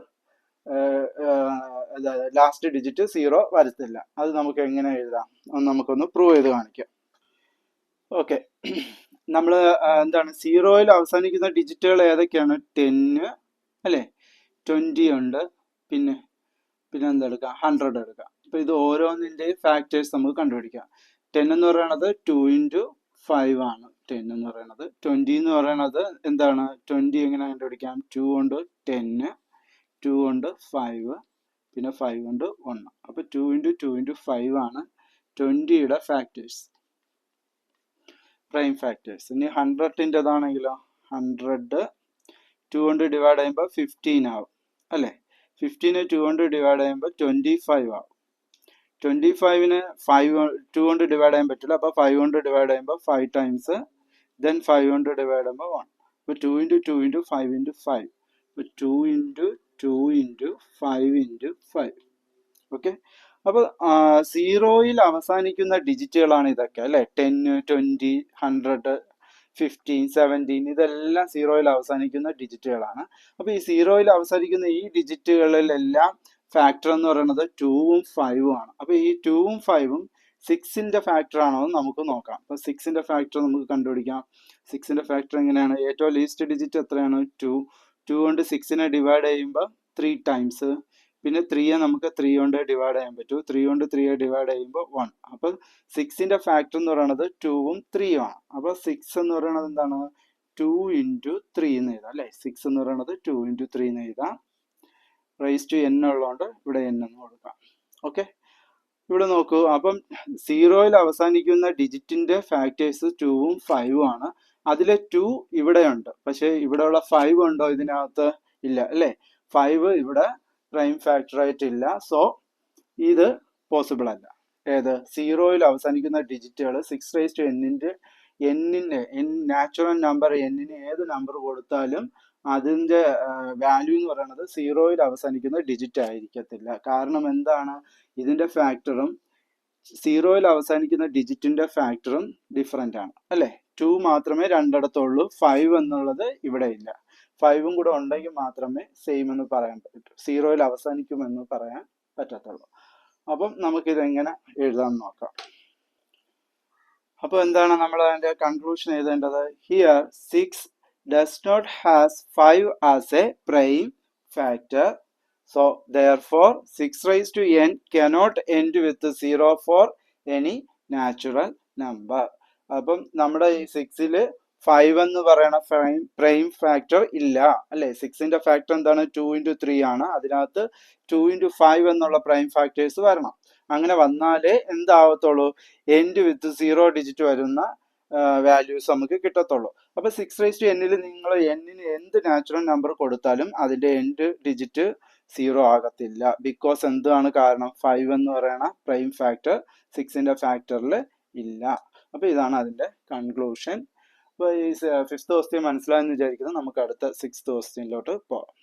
ലാസ്റ്റ് ഡിജിറ്റ് 0 വരത്തില്ല. അത് നമുക്ക് എങ്ങനെ എഴുതാം, നമുക്കൊന്ന് പ്രൂവ് ചെയ്ത് കാണിക്കാം. ഓക്കെ. നമ്മൾ എന്താണ് 0-ൽ അവസാനിക്കുന്ന ഡിജിറ്റുകൾ ഏതൊക്കെയാണ്? 10 അല്ലേ, 20 ഉണ്ട്, പിന്നെ എന്താ എടുക്കാം, 100 എടുക്കാം. അപ്പോൾ ഇത് ഓരോന്നിൻ്റെയും ഫാക്ടേഴ്സ് നമുക്ക് കണ്ടുപിടിക്കാം. 10 എന്ന് പറയുന്നത് 2 × 5 ആണ് 10 എന്ന് പറയുന്നത്. 20 എന്ന് പറയുന്നത് എന്താണ്? 20 എങ്ങനെ കണ്ടുപിടിക്കാം? 2 കൊണ്ട് 10, 2 കൊണ്ട് 5, പിന്നെ 5 കൊണ്ട് 1. അപ്പോൾ 2 × 2 × 5 ആണ് 20യുടെ ഫാക്ടേഴ്സ്, പ്രൈം ഫാക്ടേഴ്സ്. ഇനി 100-ൻ്റെതാണെങ്കിലോ, 100 2 കൊണ്ട് ഡിവൈഡ് ചെയ്യുമ്പോൾ 15 ആവും അല്ലേ? 15 2 കൊണ്ട് ഡിവൈഡ് ചെയ്യുമ്പോൾ 25 ആവും. 25-ന് 2 കൊണ്ട് ഡിവൈഡ് ചെയ്യാൻ പറ്റില്ല. അപ്പോൾ 5 കൊണ്ട് ഡിവൈഡ് ചെയ്യുമ്പോൾ 5 ടൈംസ്, ദെൻ 5 കൊണ്ട് ഡിവൈഡ് ചെയ്യുമ്പോൾ 1. അപ്പോൾ 2 × 2 × 5 × 5. അപ്പോൾ 2 × 2 × 5 × 5. ഓക്കെ. അപ്പോൾ 0-ൽ അവസാനിക്കുന്ന ഡിജിറ്റുകളാണ് ഇതൊക്കെ അല്ലേ? 10, 20, 100, 15, 17 ഇതെല്ലാം 0-ൽ അവസാനിക്കുന്ന ഡിജിറ്റുകളാണ്. അപ്പോൾ ഈ 0-ൽ അവസാനിക്കുന്ന ഈ ഡിജിറ്റുകളിലെല്ലാം ഫാക്ടർ എന്ന് പറയുന്നത് 2ഉം 5ഉം ആണ്. അപ്പോൾ ഈ 2ഉം 5ഉം 6ന്റെ ഫാക്ടർ ആണോ എന്ന് നമുക്ക് നോക്കാം. അപ്പോൾ 6ന്റെ ഫാക്ടർ നമുക്ക് കണ്ടുപിടിക്കാം. 6ന്റെ ഫാക്ടർ എങ്ങനെയാണ്? ഏറ്റവും ലീസ്റ്റ് ഡിജിറ്റ് എത്രയാണ്? 2. 2 കൊണ്ട് 6നെ ഡിവൈഡ് ചെയ്യുമ്പോൾ 3 ടൈംസ്, പിന്നെ 3യെ നമുക്ക് 3 കൊണ്ട് ഡിവൈഡ് ചെയ്യാൻ പറ്റൂ. 3 കൊണ്ട് 3യെ ഡിവൈഡ് ചെയ്യുമ്പോൾ 1. അപ്പോൾ 6ന്റെ ഫാക്ടർ എന്ന് പറയുന്നത് 2ഉം 3ഉം ആണ്. അപ്പോൾ 6 എന്ന് പറയുന്നത് എന്താണ്? 2 × 3 എന്ന് എഴുതാം അല്ലേ? 6 എന്ന് പറയുന്നത് 2 × 3 എന്ന് എഴുതാം. റൈസ് ടു n ഉള്ളതുകൊണ്ട് ഇവിടെ n എന്ന് കൊടുക്കാം. ഓക്കെ. ഇവിടെ നോക്കൂ. അപ്പം 0-ൽ അവസാനിക്കുന്ന ഡിജിറ്റിന്റെ ഫാക്ടേഴ്സ് 2ഉം 5ഉം ആണ്. അതിലെ 2 ഇവിടെയുണ്ട്, പക്ഷേ ഇവിടെയുള്ള 5 ഉണ്ടോ ഇതിനകത്ത്? ഇല്ല അല്ലേ? 5 ഇവിടെ പ്രൈം ഫാക്ടർ ആയിട്ടില്ല. സോ ഇത് പോസിബിൾ അല്ല. ഏത്? 0-ൽ അവസാനിക്കുന്ന ഡിജിറ്റുകൾ 6⁻n നാച്ചുറൽ നമ്പർ n-ന് ഏത് നമ്പർ കൊടുത്താലും അതിൻ്റെ വാല്യൂ എന്ന് പറയുന്നത് 0-ൽ അവസാനിക്കുന്ന ഡിജിറ്റ് ആയിരിക്കത്തില്ല. കാരണം എന്താണ്? ഇതിൻ്റെ ഫാക്ടറും 0-ൽ അവസാനിക്കുന്ന ഡിജിറ്റിന്റെ ഫാക്ടറും ഡിഫറെൻ്റ് ആണ് അല്ലേ? 2 മാത്രമേ രണ്ടിടത്തുള്ളൂ, 5 എന്നുള്ളത് ഇവിടെ ഇല്ല. 5ഉം കൂടെ ഉണ്ടെങ്കിൽ മാത്രമേ സെയിം എന്ന് പറയാൻ പറ്റൂ, 0-ൽ അവസാനിക്കുമെന്ന് പറയാൻ പറ്റത്തുള്ളൂ. അപ്പം നമുക്കിതെങ്ങനെ എഴുതാൻ നോക്കാം. അപ്പോൾ എന്താണ് നമ്മൾ അതിൻ്റെ കൺക്ലൂഷൻ എഴുതേണ്ടത്? Here 6 does not has 5 as a prime factor. So therefore 6⁻n cannot end with 0 for any natural number. അപ്പം നമ്മുടെ ഈ 6-ൽ 5 എന്ന് പറയുന്ന പ്രൈം ഫാക്ടർ ഇല്ല അല്ലേ? 6ന്റെ ഫാക്ടർ എന്താണ്? 2 × 3 ആണ്. അതിനകത്ത് 2 × 5 എന്നുള്ള പ്രൈം ഫാക്ടേഴ്സ് വരണം. അങ്ങനെ വന്നാലേ എന്താവത്തുള്ളൂ? എൻഡ് വിത്ത് 0 ഡിജിറ്റ് വരുന്ന വാല്യൂസ് നമുക്ക് കിട്ടത്തുള്ളൂ. അപ്പോൾ 6⁻n-ൽ നിങ്ങൾ n-ന് എന്ത് നാച്ചുറൽ നമ്പർ കൊടുത്താലും അതിൻ്റെ എൻഡ് ഡിജിറ്റ് 0 ആകത്തില്ല. ബിക്കോസ് എന്താണ് കാരണം? 5 എന്ന് പറയുന്ന പ്രൈം ഫാക്ടർ 6ന്റെ ഫാക്ടറിൽ ഇല്ല. അപ്പോൾ ഇതാണ് അതിൻ്റെ കൺക്ലൂഷൻ. അപ്പോൾ ഈ 5th ക്വസ്റ്റ്യൻ മനസ്സിലായെന്ന് വിചാരിക്കുന്നു. നമുക്ക് അടുത്ത 6th ക്വസ്റ്റ്യനിലോട്ട് പോകാം.